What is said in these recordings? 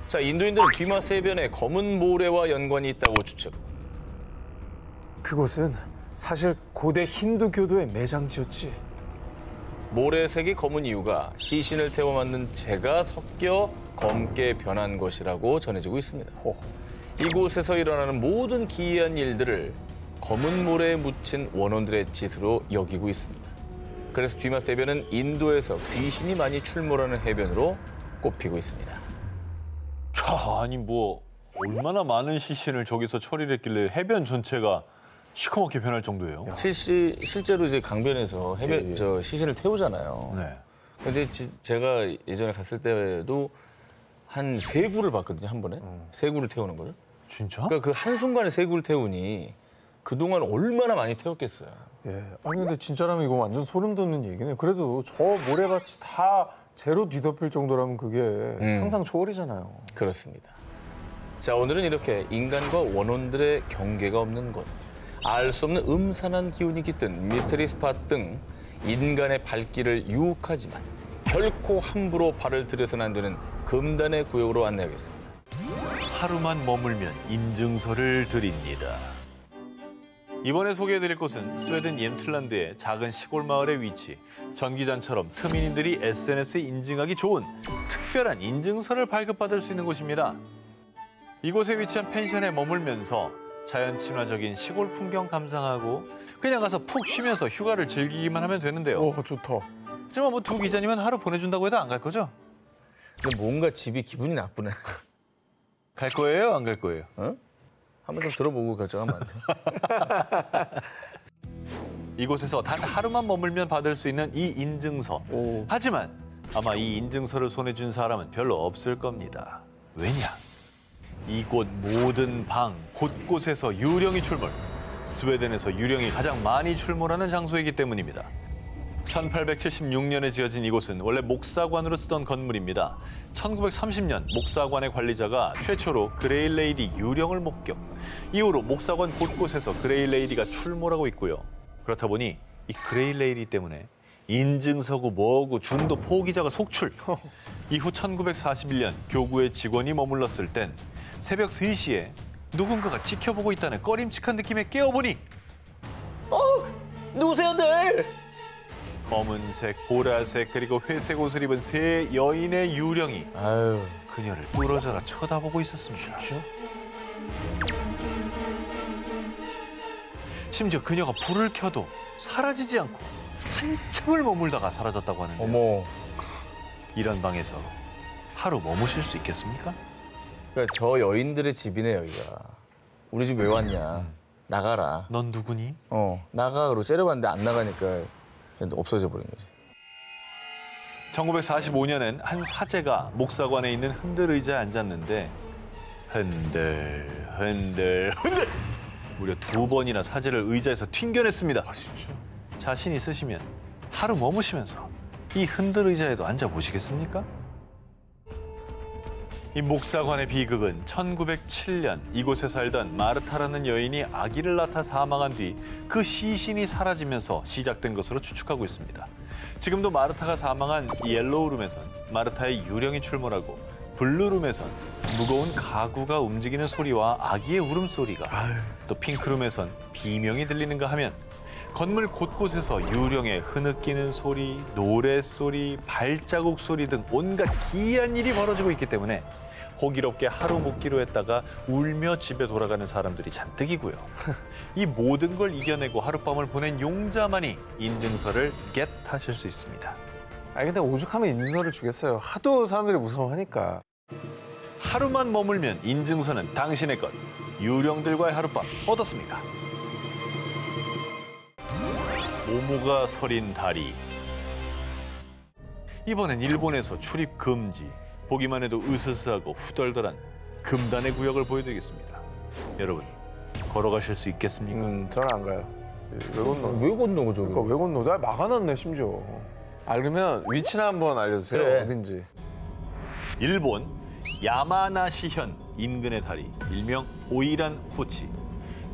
자, 인도인들은 뒤마스 해변에 검은 모래와 연관이 있다고 추측. 그곳은 사실 고대 힌두교도의 매장지였지. 모래색이 검은 이유가 시신을 태워 만든 재가 섞여 검게 변한 것이라고 전해지고 있습니다. 이곳에서 일어나는 모든 기이한 일들을 검은 모래에 묻힌 원혼들의 짓으로 여기고 있습니다. 그래서 뒤마스 해변은 인도에서 귀신이 많이 출몰하는 해변으로 꼽히고 있습니다. 자, 아니 뭐 얼마나 많은 시신을 저기서 처리를 했길래 해변 전체가 시커멓게 변할 정도예요. 실제로 이제 강변에서 저 시신을 태우잖아요. 네. 근데 제가 예전에 갔을 때도 한 3구를 봤거든요, 한 번에. 3구를 태우는 걸. 진짜? 그러니까 그 한순간에 3구를 태우니 그동안 얼마나 많이 태웠겠어요. 예. 아니 근데 진짜라면 이거 완전 소름 돋는 얘기네. 그래도 저 모래밭이 다 재로 뒤덮일 정도라면 그게 상상 초월이잖아요. 그렇습니다. 자, 오늘은 이렇게 인간과 원혼들의 경계가 없는 곳, 알 수 없는 음산한 기운이 깃든 미스테리 스팟 등 인간의 발길을 유혹하지만 결코 함부로 발을 들여서는 안 되는 금단의 구역으로 안내하겠습니다. 하루만 머물면 인증서를 드립니다. 이번에 소개해드릴 곳은 스웨덴 옌틀란드의 작은 시골 마을에 위치, 전기장처럼 트민인들이 SNS에 인증하기 좋은 특별한 인증서를 발급받을 수 있는 곳입니다. 이곳에 위치한 펜션에 머물면서 자연 친화적인 시골 풍경 감상하고 그냥 가서 푹 쉬면서 휴가를 즐기기만 하면 되는데요. 오, 좋다. 하지만 뭐 두 기자님은 하루 보내준다고 해도 안 갈 거죠? 근데 뭔가 집이 기분이 나쁘네. 갈 거예요? 안 갈 거예요? 어? 한번 좀 들어보고 결정하면 안 돼? 이곳에서 단 하루만 머물면 받을 수 있는 이 인증서. 하지만 아마 이 인증서를 손에 쥔 사람은 별로 없을 겁니다. 왜냐? 이곳 모든 방 곳곳에서 유령이 출몰. 스웨덴에서 유령이 가장 많이 출몰하는 장소이기 때문입니다. 1876년에 지어진 이곳은 원래 목사관으로 쓰던 건물입니다. 1930년 목사관의 관리자가 최초로 그레일레이디 유령을 목격. 이후로 목사관 곳곳에서 그레일레이디가 출몰하고 있고요. 그렇다 보니 이 그레일레이디 때문에 인증서고 뭐고 중도 포기자가 속출. 이후 1941년 교구의 직원이 머물렀을 땐 새벽 3시에 누군가가 지켜보고 있다는 꺼림칙한 느낌에 깨어보니 누구세요들? 검은색, 보라색, 그리고 회색 옷을 입은 세 여인의 유령이 아유, 그녀를 뚫어져라 쳐다보고 있었습니다. 진짜? 심지어 그녀가 불을 켜도 사라지지 않고 한참을 머물다가 사라졌다고 하는데 어머. 이런 방에서 하루 머무실 수 있겠습니까? 그러니까 저 여인들의 집이네, 여기가. 우리 집 왜 왔냐? 나가라. 넌 누구니? 나가로 째려봤는데 안 나가니까 그냥 없어져 버린 거지. 1945년엔 한 사제가 목사관에 있는 흔들 의자에 앉았는데 흔들 무려 2번이나 사제를 의자에서 튕겨냈습니다. 진짜? 자신 있으시면 하루 머무시면서 이 흔들 의자에도 앉아보시겠습니까? 이 목사관의 비극은 1907년 이곳에 살던 마르타라는 여인이 아기를 낳다 사망한 뒤 그 시신이 사라지면서 시작된 것으로 추측하고 있습니다. 지금도 마르타가 사망한 옐로우룸에선 마르타의 유령이 출몰하고 블루룸에선 무거운 가구가 움직이는 소리와 아기의 울음소리가, 또 핑크룸에선 비명이 들리는가 하면 건물 곳곳에서 유령의 흐느끼는 소리, 노랫소리, 발자국 소리 등 온갖 기이한 일이 벌어지고 있기 때문에 호기롭게 하루 묵기로 했다가 울며 집에 돌아가는 사람들이 잔뜩이고요. 이 모든 걸 이겨내고 하룻밤을 보낸 용자만이 인증서를 겟하실 수 있습니다. 아니 근데 오죽하면 인증서를 주겠어요. 하도 사람들이 무서워하니까. 하루만 머물면 인증서는 당신의 것. 유령들과의 하룻밤 어떻습니까? 모모가 서린 다리. 이번엔 일본에서 출입 금지. 보기만 해도 으스스하고 후덜덜한 금단의 구역을 보여드리겠습니다. 여러분, 걸어가실 수 있겠습니까? 저는 안 가요. 왜 건너? 왜 건너, 저기? 그러니까 왜 건너? 나 막아놨네 심지어. 그러면 위치나 한번 알려주세요. 그래. 어딘지. 일본 야마나시현 인근의 다리, 일명 오이란 호치.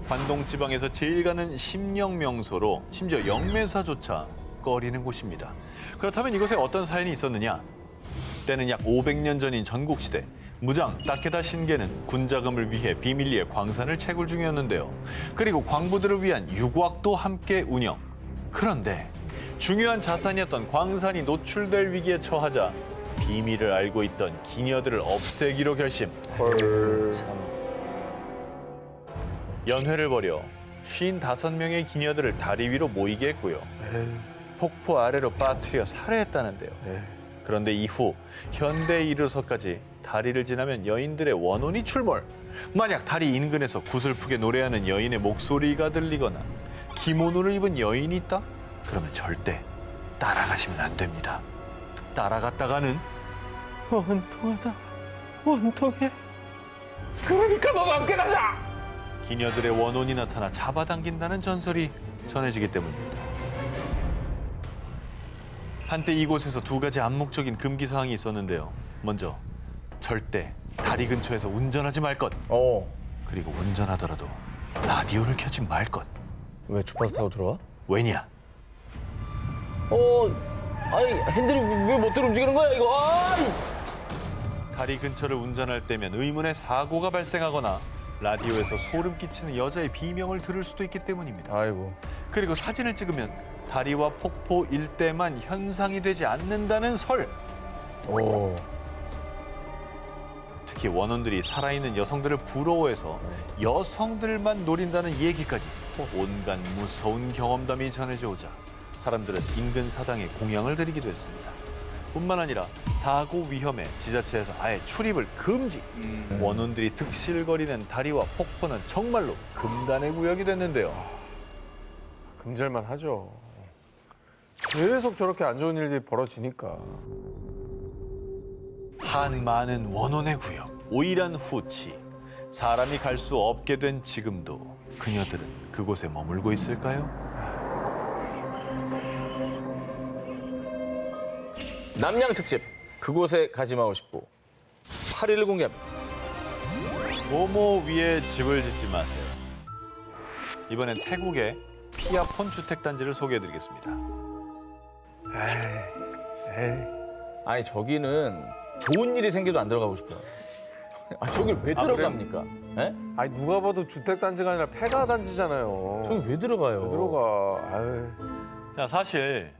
관동 지방에서 제일 가는 심령 명소로 심지어 영매사조차 꺼리는 곳입니다. 그렇다면 이곳에 어떤 사연이 있었느냐? 때는 약 500년 전인 전국시대, 무장 다케다 신게는 군자금을 위해 비밀리에 광산을 채굴 중이었는데요. 그리고 광부들을 위한 유곽도 함께 운영. 그런데 중요한 자산이었던 광산이 노출될 위기에 처하자 비밀을 알고 있던 기녀들을 없애기로 결심. 연회를 벌여 55명의 기녀들을 다리 위로 모이게 했고요. 폭포 아래로 빠뜨려 살해했다는데요. 그런데 이후 현대에 이르러서까지 다리를 지나면 여인들의 원혼이 출몰. 만약 다리 인근에서 구슬프게 노래하는 여인의 목소리가 들리거나 기모노를 입은 여인이 있다? 그러면 절대 따라가시면 안 됩니다. 따라갔다가는 원통하다. 원통해. 그러니까 너도 함께 가자! 기녀들의 원혼이 나타나 잡아당긴다는 전설이 전해지기 때문입니다. 한때 이곳에서 두 가지 암묵적인 금기 사항이 있었는데요. 먼저 절대 다리 근처에서 운전하지 말 것. 그리고 운전하더라도 라디오를 켜지 말 것. 왜 주파수 타고 들어와? 왜냐? 아니 핸들이 왜 멋대로 움직이는 거야 이거? 다리 근처를 운전할 때면 의문의 사고가 발생하거나 라디오에서 소름 끼치는 여자의 비명을 들을 수도 있기 때문입니다. 아이고. 그리고 사진을 찍으면 다리와 폭포 일대만 현상이 되지 않는다는 설. 특히 원혼들이 살아있는 여성들을 부러워해서 여성들만 노린다는 얘기까지 온갖 무서운 경험담이 전해져 오자 사람들은 인근 사당에 공양을 드리기도 했습니다. 뿐만 아니라 사고 위험에 지자체에서 아예 출입을 금지. 원혼들이 득실거리는 다리와 폭포는 정말로 금단의 구역이 됐는데요. 금절만 하죠. 계속 저렇게 안 좋은 일들이 벌어지니까. 한 많은 원혼의 구역, 오일한 후치. 사람이 갈 수 없게 된 지금도 그녀들은 그곳에 머물고 있을까요? 남양 특집 그곳에 가지 마고 싶고 8일 공개합니다. 모모 위에 집을 짓지 마세요. 이번엔 태국의 피아폰 주택단지를 소개해드리겠습니다. 아니 저기는 좋은 일이 생겨도 안 들어가고 싶어요. 저길 왜 들어갑니까? 에? 아니 누가 봐도 주택단지가 아니라 폐가단지잖아요. 저기 왜 들어가요? 왜 들어가? 아유. 자, 사실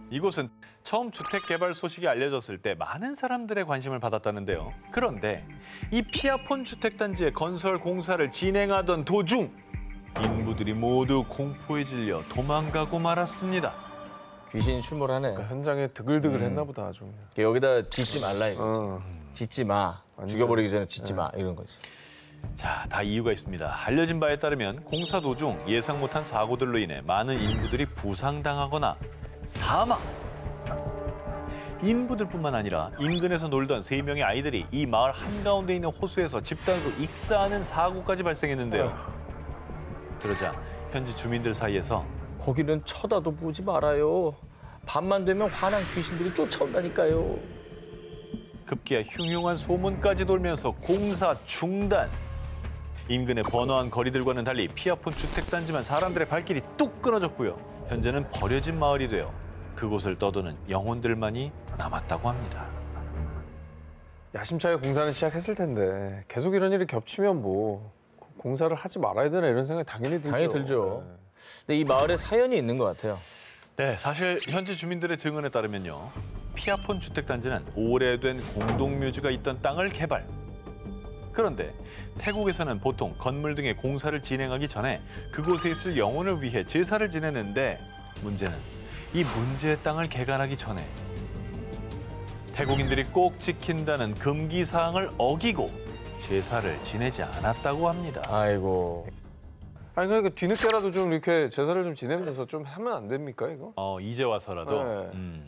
이곳은 처음 주택 개발 소식이 알려졌을 때 많은 사람들의 관심을 받았다는데요. 그런데 이 피아폰 주택단지의 건설 공사를 진행하던 도중 인부들이 모두 공포에 질려 도망가고 말았습니다. 귀신이 출몰하네. 그러니까 현장에 드글드글했나 보다 아주. 여기다 짓지 말라 이거지. 짓지 마. 완전. 죽여버리기 전에 짓지 마 이런 거지. 자, 다 이유가 있습니다. 알려진 바에 따르면 공사 도중 예상 못한 사고들로 인해 많은 인부들이 부상당하거나 사망. 인부들뿐만 아니라 인근에서 놀던 3명의 아이들이 이 마을 한가운데 있는 호수에서 집단으로 익사하는 사고까지 발생했는데요. 그러자 현지 주민들 사이에서 거기는 쳐다도 보지 말아요. 밤만 되면 화난 귀신들이 쫓아온다니까요. 급기야 흉흉한 소문까지 돌면서 공사 중단. 인근의 번화한 거리들과는 달리 피아폰 주택단지만 사람들의 발길이 뚝 끊어졌고요. 현재는 버려진 마을이 되어 그곳을 떠도는 영혼들만이 남았다고 합니다. 야심차게 공사는 시작했을 텐데 계속 이런 일이 겹치면 뭐 공사를 하지 말아야 되나 이런 생각이 당연히 들죠. 당연히 들죠. 근데 이 마을에 사연이 있는 것 같아요. 네, 사실 현지 주민들의 증언에 따르면요. 피아폰 주택단지는 오래된 공동묘지가 있던 땅을 개발. 그런데 태국에서는 보통 건물 등의 공사를 진행하기 전에 그곳에 있을 영혼을 위해 제사를 지내는데 문제는 이 문제의 땅을 개간하기 전에 태국인들이 꼭 지킨다는 금기 사항을 어기고 제사를 지내지 않았다고 합니다. 아이고. 아니 그러니까 뒤늦게라도 좀 이렇게 제사를 좀 지내면서 좀 하면 안 됩니까 이거? 이제 와서라도 네.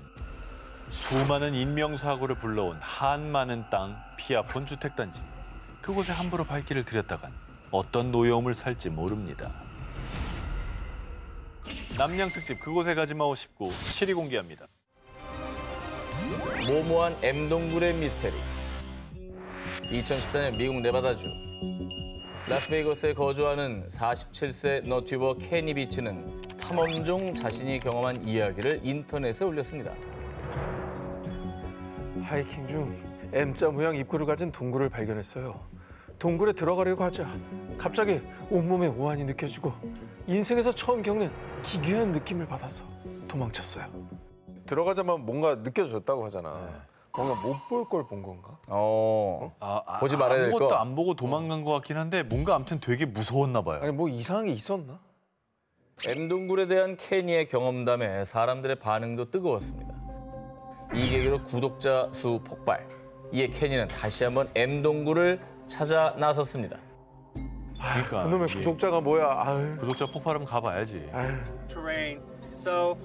수많은 인명사고를 불러온 한 많은 땅 피아폰 주택단지. 그곳에 함부로 발길을 들였다간 어떤 노여움을 살지 모릅니다. 남양 특집 그곳에 가지 마오 19, 7위 공개합니다. 모모한 M동굴의 미스테리. 2014년 미국 네바다주 라스베이거스에 거주하는 47세 너튜버 케니 비치는 탐험 중 자신이 경험한 이야기를 인터넷에 올렸습니다. 하이킹 중 M자 모양 입구를 가진 동굴을 발견했어요. 동굴에 들어가려고 하자 갑자기 온몸에 오한이 느껴지고 인생에서 처음 겪는 기괴한 느낌을 받아서 도망쳤어요. 들어가자마자 뭔가 느껴졌다고 하잖아. 뭔가 못 볼 걸 본 건가? 보지 말아야 될 아무것도 거. 안 보고 도망간 것 같긴 한데 뭔가 아무튼 되게 무서웠나 봐요. 아니 뭐 이상한 게 있었나? M동굴에 대한 케니의 경험담에 사람들의 반응도 뜨거웠습니다. 이 계기로 구독자 수 폭발. 이에 케니는 다시 한번 M동굴을 찾아 나섰습니다. 그러니까 그놈의 이게 구독자가 뭐야? 아유. 구독자 폭발하면 가봐야지. terrain. So,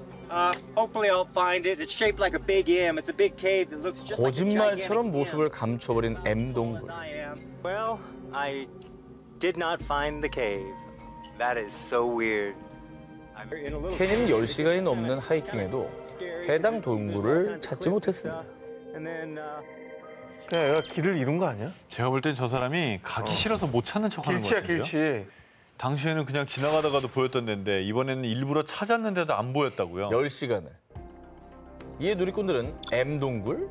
hopefully I'll find it. It's shaped like a big M. It's a big cave that looks just like a 거짓말처럼 gigantic 모습을 M. 감춰버린 M동굴. As I am. Well, I did not find the cave. That is so weird. I'm in a little 케니는 cave. 10시간이 넘는 하이킹에도 해당 동굴을 찾지 못했습니다. And then, 그냥 얘가 길을 잃은 거 아니야? 제가 볼 땐 저 사람이 가기 싫어서 못 찾는 척하는 것 길치야 같은데요. 길치. 당시에는 그냥 지나가다가도 보였던 데인데 이번에는 일부러 찾았는데도 안 보였다고요. 10시간을. 이에 누리꾼들은 M동굴?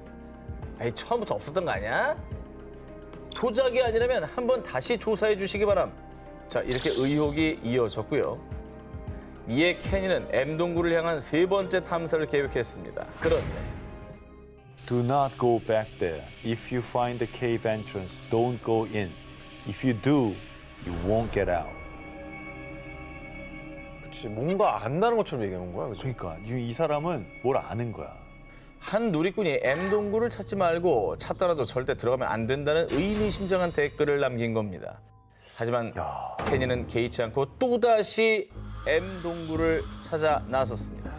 아니 처음부터 없었던 거 아니야? 조작이 아니라면 한번 다시 조사해 주시기 바람. 자 이렇게 의혹이 이어졌고요. 이에 케니는 M동굴을 향한 세 번째 탐사를 계획했습니다. 그런데 Do not go back there. If you find the cave entrance, don't go in. If you do, you won't get out. 그치, 뭔가 안다는 것처럼 얘기하는 거야. 그치? 그러니까 이 사람은 뭘 아는 거야. 한 누리꾼이 M동굴을 찾지 말고 찾더라도 절대 들어가면 안 된다는 의미심장한 댓글을 남긴 겁니다. 하지만 케니는 개의치 않고 또다시 M동굴을 찾아 나섰습니다.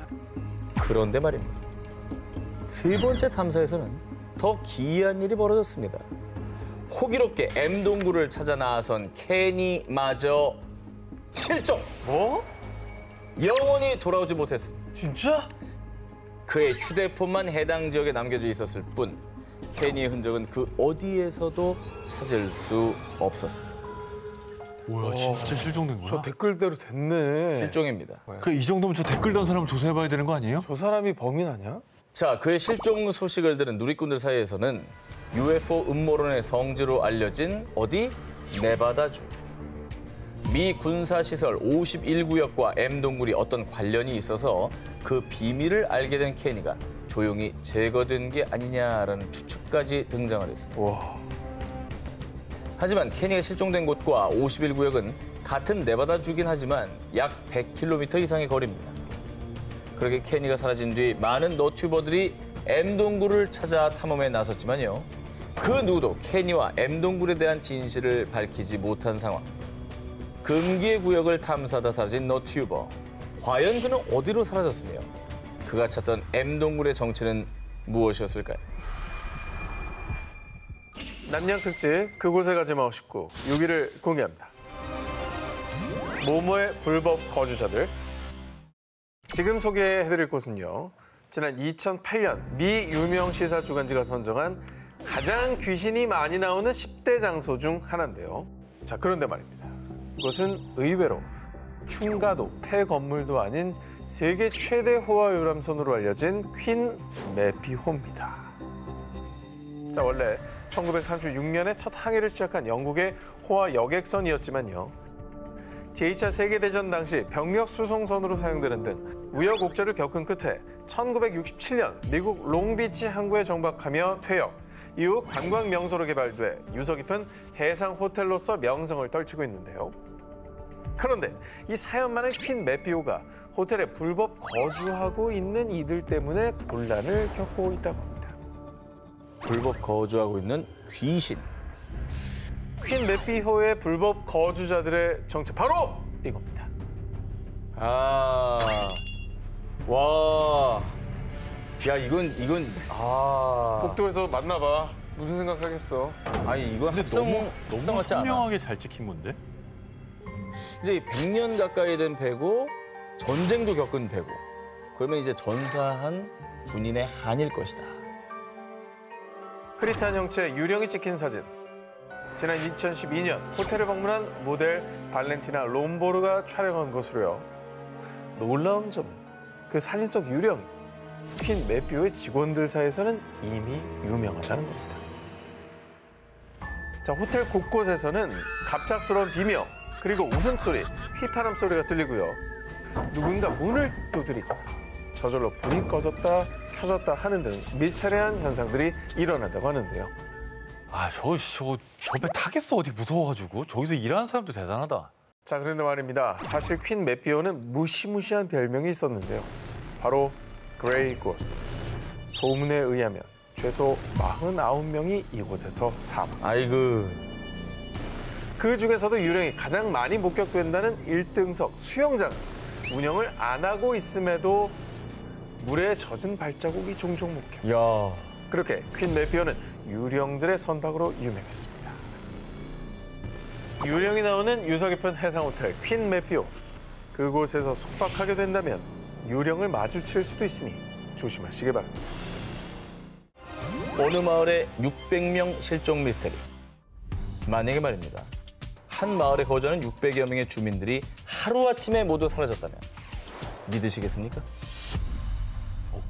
그런데 말입니다. 세 번째 탐사에서는 더 기이한 일이 벌어졌습니다. 호기롭게 M동굴을 찾아 나선 케니마저 실종! 뭐? 영원히 돌아오지 못했습니다. 진짜? 그의 휴대폰만 해당 지역에 남겨져 있었을 뿐 케니의 흔적은 그 어디에서도 찾을 수 없었습니다. 뭐야, 진짜 실종된 저 거야? 댓글대로 됐네. 실종입니다. 그 이 정도면 저 댓글 단 사람 조사해봐야 되는 거 아니에요? 저 사람이 범인 아니야? 자, 그의 실종 소식을 들은 누리꾼들 사이에서는 UFO 음모론의 성지로 알려진 어디? 네바다주. 미 군사시설 51구역과 M동굴이 어떤 관련이 있어서 그 비밀을 알게 된 케니가 조용히 제거된 게 아니냐라는 추측까지 등장을 했습니다. 와. 하지만 케니가 실종된 곳과 51구역은 같은 네바다주긴 하지만 약 100km 이상의 거리입니다. 그렇게 케니가 사라진 뒤 많은 너튜버들이 M동굴을 찾아 탐험에 나섰지만요. 그 누구도 케니와 M동굴에 대한 진실을 밝히지 못한 상황. 금기의 구역을 탐사하다 사라진 너튜버. 과연 그는 어디로 사라졌으며 그가 찾던 M동굴의 정체는 무엇이었을까요? 난양 특집 그곳에 가지 마고 싶고 6위를 공개합니다. 모모의 불법 거주자들. 지금 소개해드릴 곳은요. 지난 2008년 미 유명 시사 주간지가 선정한 가장 귀신이 많이 나오는 10대 장소 중 하나인데요. 자, 그런데 말입니다. 이것은 의외로 흉가도 폐건물도 아닌 세계 최대 호화 유람선으로 알려진 퀸 매피호입니다. 자, 원래 1936년에 첫 항해를 시작한 영국의 호화 여객선이었지만요. 제2차 세계대전 당시 병력 수송선으로 사용되는 등 우여곡절을 겪은 끝에 1967년 미국 롱비치 항구에 정박하며 퇴역, 이후 관광 명소로 개발돼 유서 깊은 해상 호텔로서 명성을 떨치고 있는데요. 그런데 이 사연 많은 퀸 매피호가 호텔에 불법 거주하고 있는 이들 때문에 곤란을 겪고 있다고 합니다. 불법 거주하고 있는 귀신. 퀸 매피호의 불법 거주자들의 정체 바로 이겁니다. 아, 와, 야 이건 복도에서 만나봐. 무슨 생각하겠어? 아니 이건 근데 합성 너무 같지 않아? 선명하게 잘 찍힌 건데? 이제 100년 가까이 된 배고 전쟁도 겪은 배고 그러면 이제 전사한 군인의 한일 것이다. 흐릿한 형체 유령이 찍힌 사진. 지난 2012년 호텔을 방문한 모델 발렌티나 롬보르가 촬영한 것으로요. 놀라운 점은 그 사진 속 유령이 퀸 매피오의 직원들 사이에서는 이미 유명하다는 겁니다. 자, 호텔 곳곳에서는 갑작스러운 비명, 그리고 웃음소리, 휘파람 소리가 들리고요. 누군가 문을 두드리거나 저절로 불이 꺼졌다 켜졌다 하는 등 미스터리한 현상들이 일어난다고 하는데요. 저 배 타겠어. 어디 무서워가지고. 저기서 일하는 사람도 대단하다. 자, 그런데 말입니다. 사실 퀸 매피오는 무시무시한 별명이 있었는데요. 바로 그레이 고스트. 소문에 의하면 최소 49명이 이곳에서 사망. 아이고. 그 중에서도 유령이 가장 많이 목격된다는 1등석 수영장 운영을 안 하고 있음에도 물에 젖은 발자국이 종종 목격. 야. 그렇게 퀸 매피오는 유령들의 선박으로 유명했습니다. 유령이 나오는 유서 깊은 해상 호텔 퀸 매피오. 그곳에서 숙박하게 된다면 유령을 마주칠 수도 있으니 조심하시기 바랍니다. 어느 마을에 600명 실종 미스테리. 만약에 말입니다. 한 마을에 거주하는 600여 명의 주민들이 하루아침에 모두 사라졌다면 믿으시겠습니까?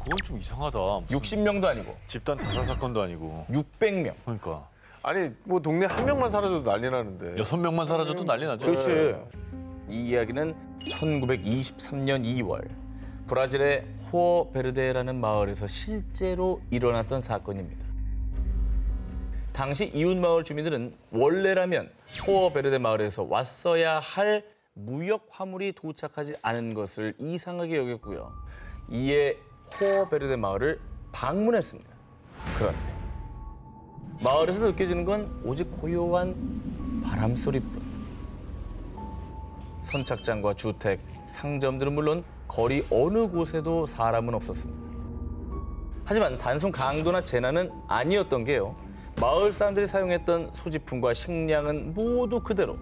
그건 좀 이상하다. 60명도 아니고 집단 자살 사건도 아니고. 600명. 그러니까. 아니, 뭐 동네 한 명만 사라져도 난리 나는데. 6명만 사라져도 난리 나죠. 그렇지. 이 이야기는 1923년 2월 브라질의 호어베르데라는 마을에서 실제로 일어났던 사건입니다. 당시 이웃 마을 주민들은 원래라면 호어베르데 마을에서 왔어야 할 무역 화물이 도착하지 않은 것을 이상하게 여겼고요. 이에 호어베르데 마을을 방문했습니다. 그런데 마을에서 느껴지는 건 오직 고요한 바람 소리뿐. 선착장과 주택, 상점들은 물론 거리 어느 곳에도 사람은 없었습니다. 하지만 단순 강도나 재난은 아니었던 게요. 마을 사람들이 사용했던 소지품과 식량은 모두 그대로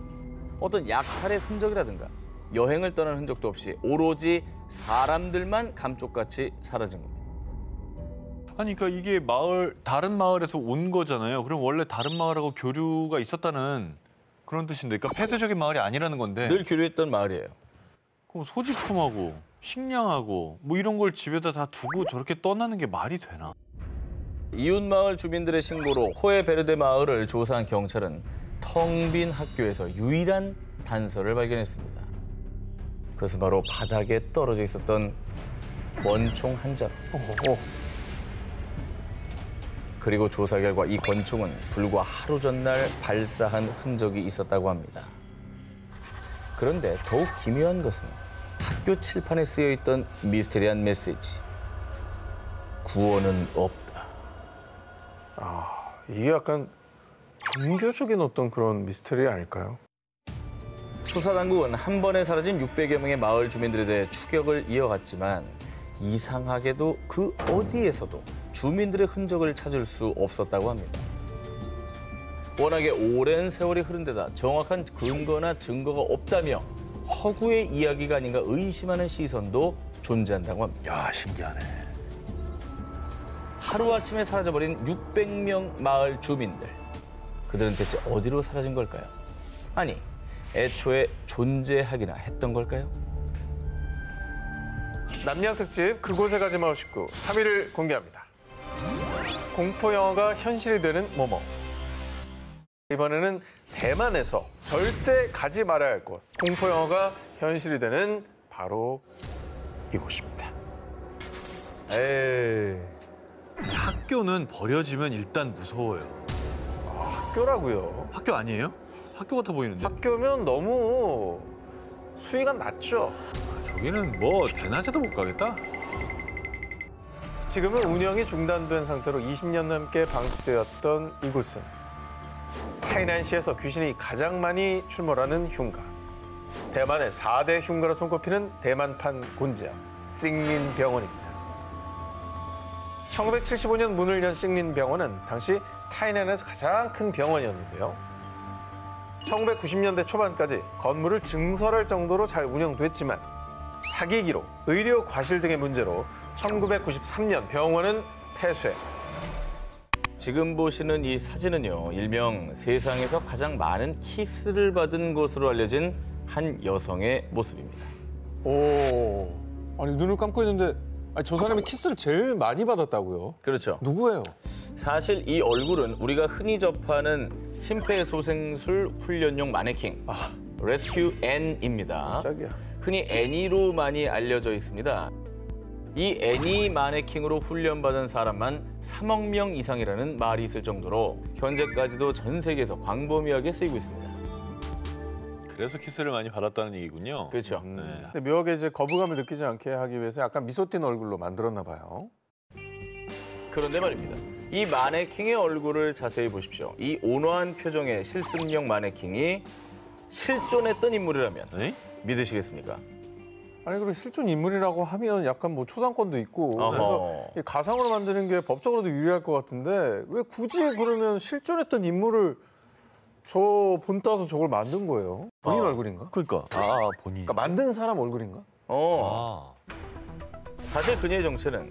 어떤 약탈의 흔적이라든가 여행을 떠난 흔적도 없이 오로지 사람들만 감쪽같이 사라진 겁니다. 아니, 그러니까 이게 다른 마을에서 온 거잖아요. 그럼 원래 다른 마을하고 교류가 있었다는 그런 뜻인데, 그러니까 폐쇄적인 마을이 아니라는 건데. 늘 교류했던 마을이에요. 그럼 소지품하고 식량하고 뭐 이런 걸 집에다 다 두고 저렇게 떠나는 게 말이 되나? 이웃 마을 주민들의 신고로 호에베르데 마을을 조사한 경찰은 텅 빈 학교에서 유일한 단서를 발견했습니다. 그것은 바로 바닥에 떨어져 있었던 권총 한 자루. 그리고 조사 결과 이 권총은 불과 하루 전날 발사한 흔적이 있었다고 합니다. 그런데 더욱 기묘한 것은 학교 칠판에 쓰여 있던 미스테리한 메시지. 구원은 없다. 이게 약간 종교적인 어떤 그런 미스터리 아닐까요? 수사당국은 한 번에 사라진 600여 명의 마을 주민들에 대해 추격을 이어갔지만 이상하게도 그 어디에서도 주민들의 흔적을 찾을 수 없었다고 합니다. 워낙에 오랜 세월이 흐른 데다 정확한 근거나 증거가 없다며 허구의 이야기가 아닌가 의심하는 시선도 존재한다고 합니다. 야, 신기하네. 하루아침에 사라져버린 600명 마을 주민들. 그들은 대체 어디로 사라진 걸까요? 아니, 애초에 존재하기나 했던 걸까요? 남양 특집 그곳에 가지 마오 19 3위를 공개합니다. 공포 영화가 현실이 되는 뭐뭐. 이번에는 대만에서 절대 가지 말아야 할 곳. 공포 영화가 현실이 되는 바로 이곳입니다. 에이. 학교는 버려지면 일단 무서워요. 학교라고요. 학교 아니에요? 학교 같아 보이는데. 학교면 너무 수위가 낮죠. 저기는 뭐 대낮에도 못 가겠다. 지금은 운영이 중단된 상태로 20년 넘게 방치되었던 이곳은 타이난시에서 귀신이 가장 많이 출몰하는 흉가. 대만의 4대 흉가로 손꼽히는 대만판 곤지암, 싱린 병원입니다. 1975년 문을 연 싱린 병원은 당시 타이난에서 가장 큰 병원이었는데요. 1990년대 초반까지 건물을 증설할 정도로 잘 운영됐지만 사기기로, 의료 과실 등의 문제로 1993년 병원은 폐쇄. 지금 보시는 이 사진은요, 일명 세상에서 가장 많은 키스를 받은 것으로 알려진 한 여성의 모습입니다. 오, 아니 눈을 감고 있는데 저 사람이 키스를 제일 많이 받았다고요? 그렇죠. 누구예요? 사실 이 얼굴은 우리가 흔히 접하는 심폐소생술 훈련용 마네킹 레스큐 N입니다. 짝이야. 흔히 애니로 많이 알려져 있습니다. 이 애니 마네킹으로 훈련받은 사람만 3억 명 이상이라는 말이 있을 정도로 현재까지도 전 세계에서 광범위하게 쓰이고 있습니다. 그래서 키스를 많이 받았다는 얘기군요. 그렇죠. 네. 근데 묘하게 이제 거부감을 느끼지 않게 하기 위해서 약간 미소 띤 얼굴로 만들었나 봐요. 그런데 말입니다. 이 마네킹의 얼굴을 자세히 보십시오. 이 온화한 표정의 실습용 마네킹이 실존했던 인물이라면 네? 믿으시겠습니까? 아니 그리고 실존 인물이라고 하면 약간 뭐 초상권도 있고 어허. 그래서 이 가상으로 만드는 게 법적으로도 유리할 것 같은데 왜 굳이 그러면 실존했던 인물을 저 본 따서 저걸 만든 거예요? 본인 얼굴인가? 그러니까 본인. 그러니까 만든 사람 얼굴인가? 사실 그녀의 정체는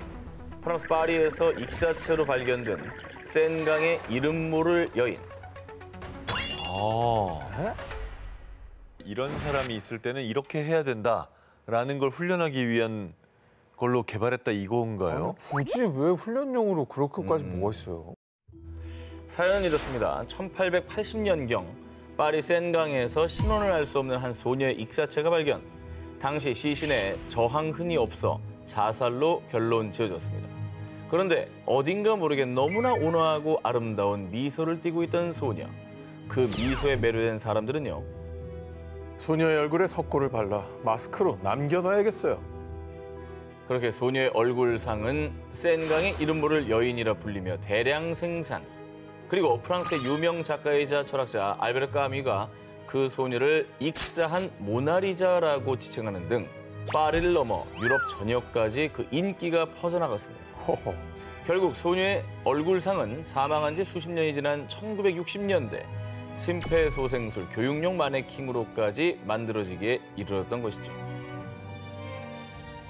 프랑스 파리에서 익사체로 발견된 센강의 이름 모를 여인. 에? 이런 사람이 있을 때는 이렇게 해야 된다라는 걸 훈련하기 위한 걸로 개발했다 이건가요? 아니, 굳이 왜 훈련용으로 그렇게까지 뭐가 있어요? 사연은 이렇습니다. 1880년경 파리 센강에서 신원을 알 수 없는 한 소녀의 익사체가 발견. 당시 시신에 저항흔이 없어 자살로 결론 지어졌습니다. 그런데 어딘가 모르게 너무나 온화하고 아름다운 미소를 띠고 있던 소녀. 그 미소에 매료된 사람들은요. 소녀의 얼굴에 석고를 발라 마스크로 남겨놔야겠어요. 그렇게 소녀의 얼굴상은 센강의 이름 모를 여인이라 불리며 대량 생산. 그리고 프랑스의 유명 작가이자 철학자 알베르 까미가 그 소녀를 익사한 모나리자라고 지칭하는 등 파리를 넘어 유럽 전역까지 그 인기가 퍼져나갔습니다. 호호. 결국 소녀의 얼굴상은 사망한 지 수십 년이 지난 1960년대 심폐소생술 교육용 마네킹으로까지 만들어지기에 이르렀던 것이죠.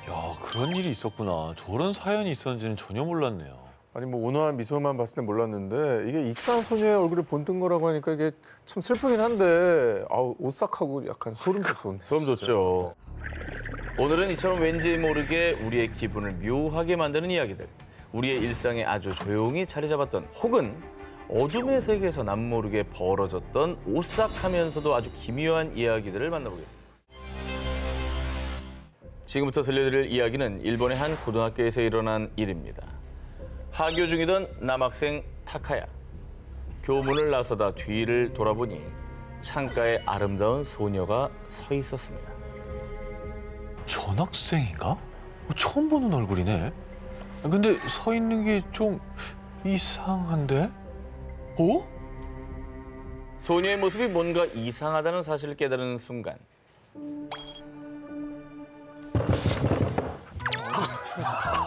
야, 그런 일이 있었구나. 저런 사연이 있었는지는 전혀 몰랐네요. 아니 뭐 온화한 미소만 봤을 땐 몰랐는데 이게 익사한 소녀의 얼굴에 본뜬 거라고 하니까 이게 참 슬프긴 한데 아우 오싹하고 약간 소름 돋던데. 소름 돋죠. 오늘은 이처럼 왠지 모르게 우리의 기분을 묘하게 만드는 이야기들, 우리의 일상에 아주 조용히 자리 잡았던 혹은 어둠의 세계에서 남모르게 벌어졌던 오싹하면서도 아주 기묘한 이야기들을 만나보겠습니다. 지금부터 들려드릴 이야기는 일본의 한 고등학교에서 일어난 일입니다. 하교 중이던 남학생 타카야. 교문을 나서다 뒤를 돌아보니 창가에 아름다운 소녀가 서 있었습니다. 전학생인가? 처음 보는 얼굴이네. 근데 서 있는 게 좀 이상한데? 어? 소녀의 모습이 뭔가 이상하다는 사실을 깨달은 순간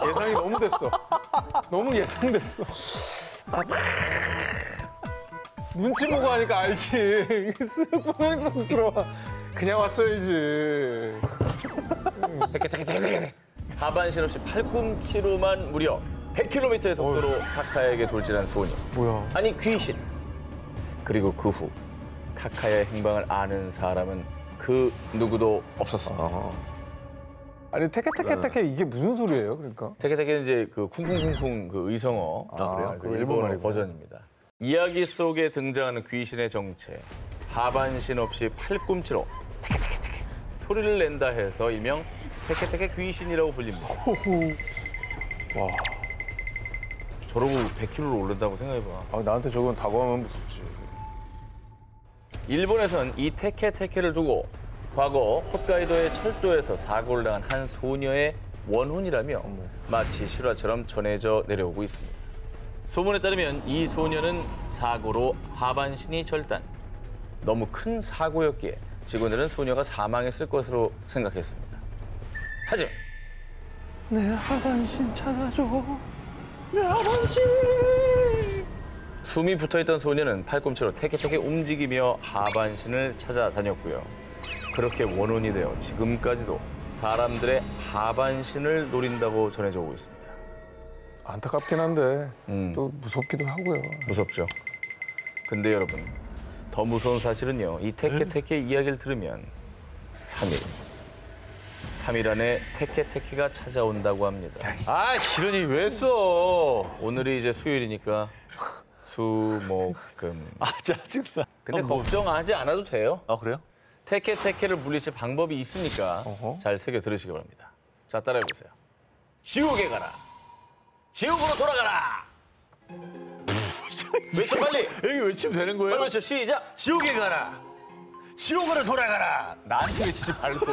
예상이 너무 됐어. 너무 예상됐어. 눈치 보고 하니까 알지. 이게 쓱 보니까 들어와. 그냥 왔어야지. 하반신 없이 팔꿈치로만 무려 100km의 속도로 타카야에게 돌진한 소녀. 뭐야. 아니 귀신. 그리고 그 후 타카야의 행방을 아는 사람은 그 누구도 없었습니다. 아니 테케테케테케 이게 무슨 소리예요? 그러니까. 테케테케는 이제 그 쿵쿵쿵쿵 그 의성어. 그래요? 그 그거 일본어 일본말이구나. 버전입니다. 이야기 속에 등장하는 귀신의 정체. 하반신 없이 팔꿈치로 테케테케테케 소리를 낸다 해서 일명 테케테케 귀신이라고 불립니다. 와. 저러고 100km를 오른다고 생각해봐. 아, 나한테 저건 다가오면 무섭지. 일본에선 이 테케테케를 두고 과거 홋카이도의 철도에서 사고를 당한 한 소녀의 원혼이라며 마치 실화처럼 전해져 내려오고 있습니다. 소문에 따르면 이 소녀는 사고로 하반신이 절단. 너무 큰 사고였기에 직원들은 소녀가 사망했을 것으로 생각했습니다. 하지만 내 하반신 찾아줘. 내 하반신. 숨이 붙어있던 소녀는 팔꿈치로 테케테케 움직이며 하반신을 찾아다녔고요. 그렇게 원혼이 되어 지금까지도 사람들의 하반신을 노린다고 전해져 오고 있습니다. 안타깝긴 한데 또 무섭기도 하고요. 무섭죠. 근데 여러분, 더 무서운 사실은요. 이 테케테케 이야기를 들으면 3일 안에 테케테케가 찾아온다고 합니다. 아, 이런 얘기 왜 써? 오늘이 이제 수요일이니까 수, 목, 금. 아, 짜증나. 근데 걱정하지 않아도 돼요. 아, 그래요? 태케를 물리칠 방법이 있으니까 어허. 잘 새겨 들으시기 바랍니다. 자, 따라해보세요. 지옥에 가라. 지옥으로 돌아가라. 외쳐 빨리. 여기 외치면 되는 빨리 거예요? 외쳐. 시작. 지옥에 가라. 지옥으로 돌아가라. 나한테 외치지 말고.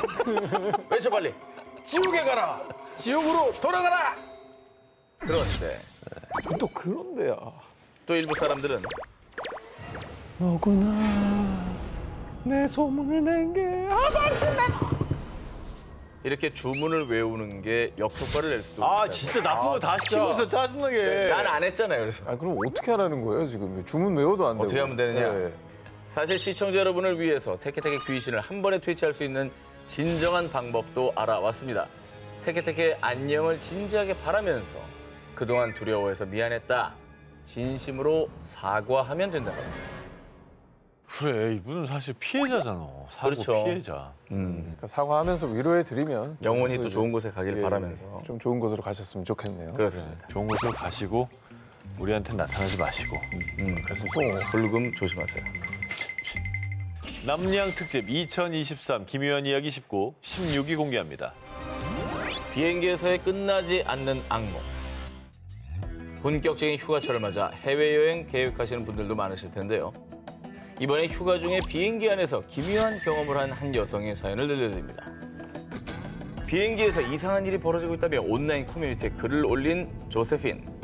외쳐 빨리. 지옥에 가라. 지옥으로 돌아가라. 그런데 또 그런데야. 또 일부 사람들은 너구나 내 소문을 낸 게 이렇게 주문을 외우는 게 역효과를 낼 수도 아, 있다. 진짜 나쁜 거 다 시키고 있어, 짜증나게. 난 안 했잖아요. 그래서 아 그럼 어떻게 하라는 거예요 지금? 주문 외워도 안 되고. 어떻게 하면 되느냐? 네. 사실 시청자 여러분을 위해서 태케태케 귀신을 한 번에 퇴치할 수 있는 진정한 방법도 알아왔습니다. 태케태케 안녕을 진지하게 바라면서 그동안 두려워해서 미안했다. 진심으로 사과하면 된다고 합니다. 그래, 이분은 사실 피해자잖아. 사고 그렇죠. 피해자. 그러니까 사과하면서 위로해 드리면 영원히 또 좋은 곳에 가길 바라면서 좀 좋은 곳으로 가셨으면 좋겠네요. 그렇습니다. 좋은 곳으로 가시고 우리한테 나타나지 마시고. 그래서 불금 조심하세요. 남양 특집 2023 김유한 이야기 19, 16위 공개합니다. 비행기에서의 끝나지 않는 악몽. 본격적인 휴가철을 맞아 해외여행 계획하시는 분들도 많으실 텐데요. 이번에 휴가 중에 비행기 안에서 기묘한 경험을 한 한 여성의 사연을 들려드립니다. 비행기에서 이상한 일이 벌어지고 있다며 온라인 커뮤니티에 글을 올린 조세핀.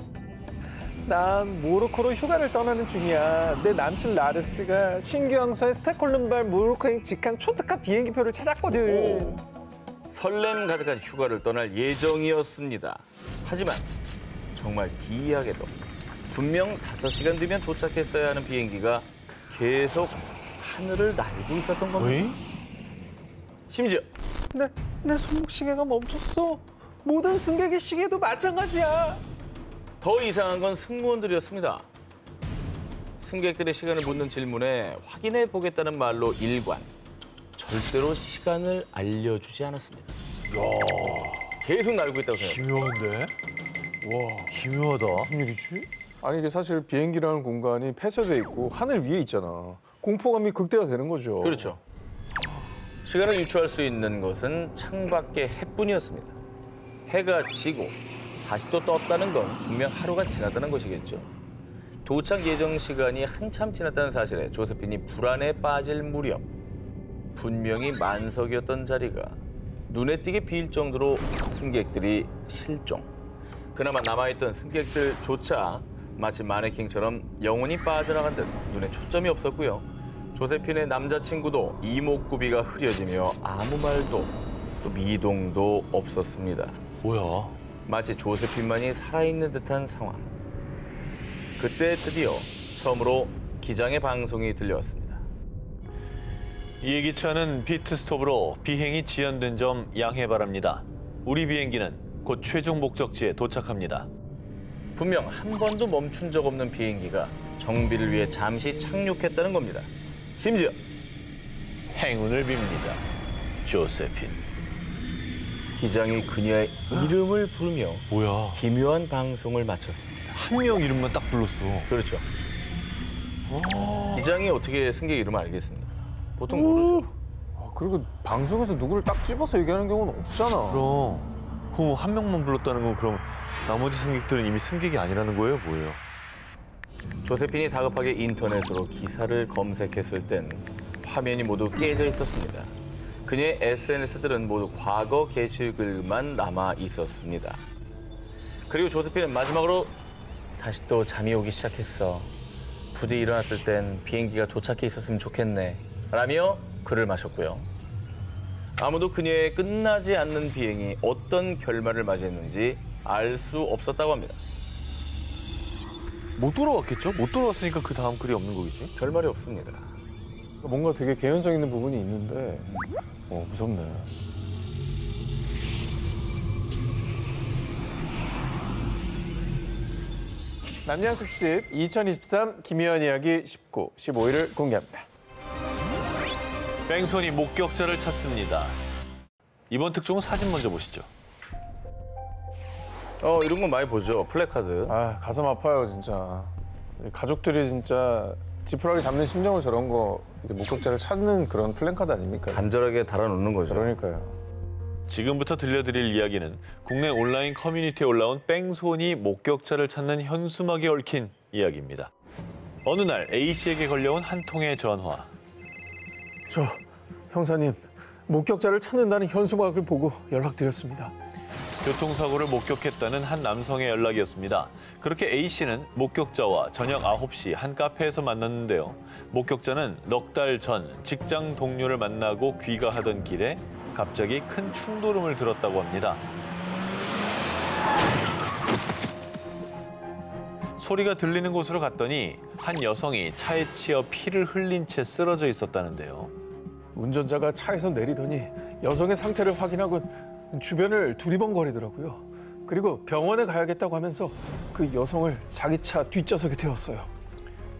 난 모로코로 휴가를 떠나는 중이야. 내 남친 라르스가 신규 항소의 스톡홀름발 모로코행 직항 초특가 비행기표를 찾았거든. 설렘 가득한 휴가를 떠날 예정이었습니다. 하지만 정말 기이하게도 분명 5시간 뒤면 도착했어야 하는 비행기가 계속 하늘을 날고 있었던 겁니다. 심지어 내 손목 시계가 멈췄어. 모든 승객의 시계도 마찬가지야. 더 이상한 건 승무원들이었습니다. 승객들의 시간을 묻는 질문에 확인해 보겠다는 말로 일관. 절대로 시간을 알려주지 않았습니다. 계속 날고 있다고 생각해요. 기묘한데? 와, 기묘하다. 무슨 일이지? 아니 이게 사실 비행기라는 공간이 폐쇄돼 있고 하늘 위에 있잖아. 공포감이 극대화되는 거죠. 그렇죠. 시간을 유추할 수 있는 것은 창밖의 해뿐이었습니다. 해가 지고 다시 또 떴다는 건 분명 하루가 지났다는 것이겠죠. 도착 예정 시간이 한참 지났다는 사실에 조세핀이 불안에 빠질 무렵 분명히 만석이었던 자리가 눈에 띄게 비일 정도로 승객들이 실종. 그나마 남아있던 승객들조차 마치 마네킹처럼 영혼이 빠져나간 듯 눈에 초점이 없었고요. 조세핀의 남자친구도 이목구비가 흐려지며 아무 말도 또 미동도 없었습니다. 뭐야? 마치 조세핀만이 살아있는 듯한 상황. 그때 드디어 처음으로 기장의 방송이 들려왔습니다. 이 예기치 않은 피트스톱으로 비행이 지연된 점 양해 바랍니다. 우리 비행기는 곧 최종 목적지에 도착합니다. 분명 한 번도 멈춘 적 없는 비행기가 정비를 위해 잠시 착륙했다는 겁니다. 심지어 행운을 빕니다. 조세핀. 기장이 그녀의 이름을 부르며 뭐야? 기묘한 방송을 마쳤습니다. 한 명 이름만 딱 불렀어. 그렇죠. 기장이 어떻게 승객 이름을 알겠습니까? 보통 모르죠. 그리고 방송에서 누구를 딱 집어서 얘기하는 경우는 없잖아. 그럼 그럼 한 명만 불렀다는 건 그럼 나머지 승객들은 이미 승객이 아니라는 거예요? 뭐예요? 조세핀이 다급하게 인터넷으로 기사를 검색했을 땐 화면이 모두 깨져 있었습니다. 그녀의 SNS들은 모두 과거 게시글만 남아 있었습니다. 그리고 조세핀은 마지막으로 다시 또 잠이 오기 시작했어. 부디 일어났을 땐 비행기가 도착해 있었으면 좋겠네. 라며 글을 마셨고요. 아무도 그녀의 끝나지 않는 비행이 어떤 결말을 맞이했는지 알 수 없었다고 합니다. 못 돌아왔겠죠? 못 돌아왔으니까 그 다음 글이 없는 거겠지? 결말이 없습니다. 뭔가 되게 개연성 있는 부분이 있는데 무섭네. 남양 특집 2023 김희연 이야기 19, 15일을 공개합니다. 뺑소니 목격자를 찾습니다. 이번 특종은 사진 먼저 보시죠. 이런 거 많이 보죠. 플래카드. 아 가슴 아파요 진짜. 가족들이 진짜 지푸라기 잡는 심정으로 저런 거 이제 목격자를 찾는 그런 플랜카드 아닙니까? 간절하게 달아놓는 거죠. 그러니까요. 지금부터 들려드릴 이야기는 국내 온라인 커뮤니티에 올라온 뺑소니 목격자를 찾는 현수막에 얽힌 이야기입니다. 어느 날 A씨에게 걸려온 한 통의 전화. 저 형사님 목격자를 찾는다는 현수막을 보고 연락드렸습니다. 교통사고를 목격했다는 한 남성의 연락이었습니다. 그렇게 A씨는 목격자와 저녁 9시 한 카페에서 만났는데요. 목격자는 넉 달 전 직장 동료를 만나고 귀가하던 길에 갑자기 큰 충돌음을 들었다고 합니다. 소리가 들리는 곳으로 갔더니 한 여성이 차에 치여 피를 흘린 채 쓰러져 있었다는데요. 운전자가 차에서 내리더니 여성의 상태를 확인하고 주변을 두리번거리더라고요. 그리고 병원에 가야겠다고 하면서 그 여성을 자기 차 뒷좌석에 태웠어요.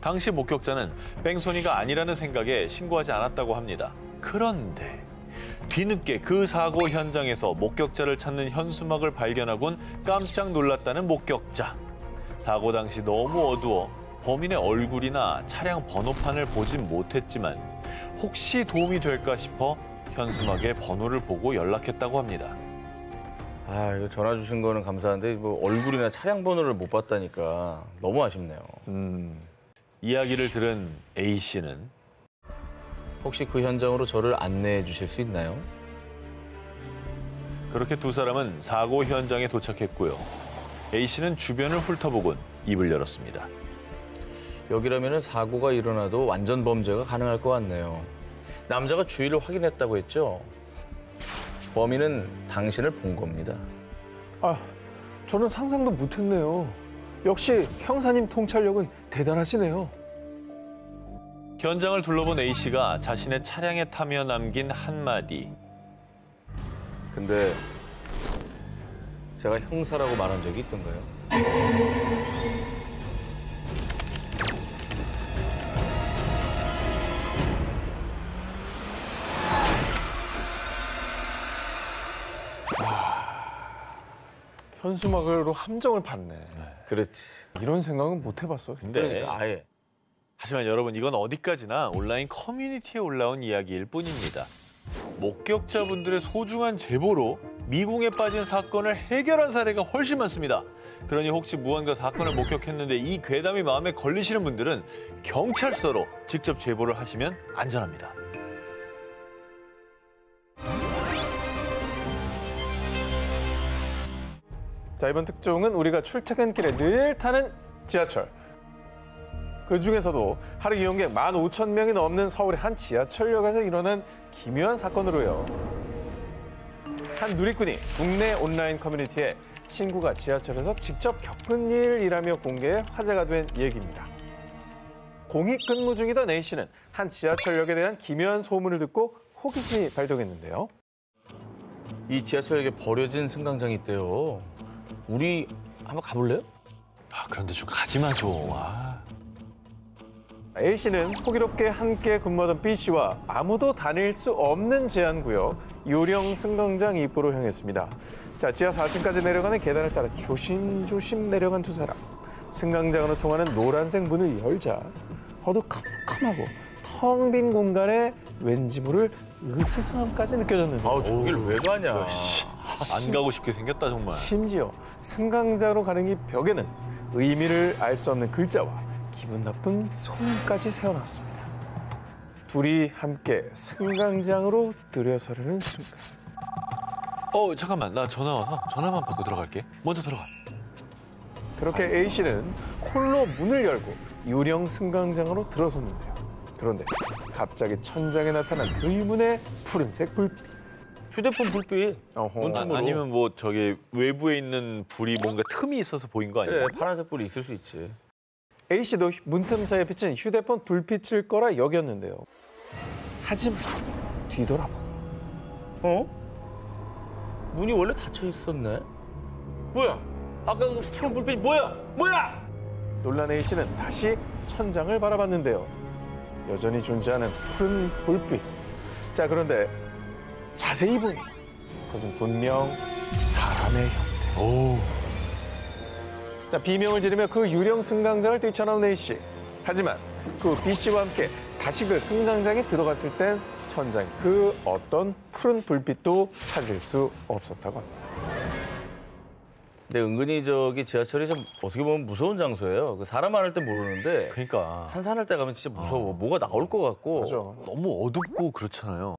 당시 목격자는 뺑소니가 아니라는 생각에 신고하지 않았다고 합니다. 그런데 뒤늦게 그 사고 현장에서 목격자를 찾는 현수막을 발견하곤 깜짝 놀랐다는 목격자. 사고 당시 너무 어두워 범인의 얼굴이나 차량 번호판을 보진 못했지만 혹시 도움이 될까 싶어 현수막의 번호를 보고 연락했다고 합니다. 아, 이거 전화 주신 거는 감사한데 뭐 얼굴이나 차량 번호를 못 봤다니까 너무 아쉽네요. 이야기를 들은 A씨는 혹시 그 현장으로 저를 안내해 주실 수 있나요? 그렇게 두 사람은 사고 현장에 도착했고요. A씨는 주변을 훑어보곤 입을 열었습니다. 여기라면 사고가 일어나도 완전 범죄가 가능할 것 같네요. 남자가 주위를 확인했다고 했죠? 범인은 당신을 본 겁니다. 아, 저는 상상도 못했네요. 역시 형사님 통찰력은 대단하시네요. 현장을 둘러본 A씨가 자신의 차량에 타며 남긴 한마디. 근데 제가 형사라고 말한 적이 있던가요? 현수막으로 함정을 봤네. 그렇지. 이런 생각은 못 해봤어. 근데 그러니까 아예. 하지만 여러분 이건 어디까지나 온라인 커뮤니티에 올라온 이야기일 뿐입니다. 목격자분들의 소중한 제보로 미궁에 빠진 사건을 해결한 사례가 훨씬 많습니다. 그러니 혹시 무언가 사건을 목격했는데 이 괴담이 마음에 걸리시는 분들은 경찰서로 직접 제보를 하시면 안전합니다. 자, 이번 특종은 우리가 출퇴근길에 늘 타는 지하철. 그중에서도 하루 이용객 15,000명이 넘는 서울의 한 지하철역에서 일어난 기묘한 사건으로요. 한 누리꾼이 국내 온라인 커뮤니티에 친구가 지하철에서 직접 겪은 일이라며 공개해 화제가 된 얘기입니다. 공익 근무 중이던 A씨는 한 지하철역에 대한 기묘한 소문을 듣고 호기심이 발동했는데요. 이 지하철역에 버려진 승강장이 있대요. 우리 한번 가볼래요? 아, 그런데 좀 가지 마 좀. A씨는 호기롭게 함께 근무하던 B씨와 아무도 다닐 수 없는 제한구역 요령 승강장 입구로 향했습니다. 자, 지하 4층까지 내려가는 계단을 따라 조심조심 내려간 두 사람. 승강장으로 통하는 노란색 문을 열자 어두컴컴하고 텅 빈 공간에 왠지 모를 으스스함까지 느껴졌는데 아우, 저길 왜 가냐. 안 가고 싶게 생겼다 정말. 심지어 승강장으로 가는 이 벽에는 의미를 알 수 없는 글자와 기분 나쁜 소음까지 새어나왔습니다. 둘이 함께 승강장으로 들여서려는 순간. 잠깐만. 나 전화 와서 전화만 받고 들어갈게. 먼저 들어가. 그렇게 A씨는 홀로 문을 열고 유령 승강장으로 들어섰는데요. 그런데 갑자기 천장에 나타난 의문의 푸른색 불빛. 휴대폰 불빛. 어허. 문틈으로. 아니면 뭐 저기 외부에 있는 불이 뭔가 틈이 있어서 보인 거 아니야? 그래, 파란색 불이 있을 수 있지. A씨도 문틈 사이에 비친 휴대폰 불빛일 거라 여겼는데요. 하지만 뒤돌아보니 문이 원래 닫혀 있었네. 뭐야? 아까 그 푸른 불빛이 뭐야? 뭐야? 놀란 A씨는 다시 천장을 바라봤는데요. 여전히 존재하는 푸른 불빛. 자, 그런데 자세히 보니 그것은 분명 사람의 형태. 오. 자, 비명을 지르며 그 유령 승강장을 뛰쳐나온 A 씨. 하지만 그 B 씨와 함께 다시 그 승강장에 들어갔을 땐 천장 그 어떤 푸른 불빛도 찾을 수 없었다고 합니다. 근데 은근히 저기 지하철이 좀 어떻게 보면 무서운 장소예요. 그 사람 많을 때 모르는데 그러니까 한산할 때 가면 진짜 무서워. 뭐가 나올 것 같고. 맞아. 너무 어둡고 그렇잖아요.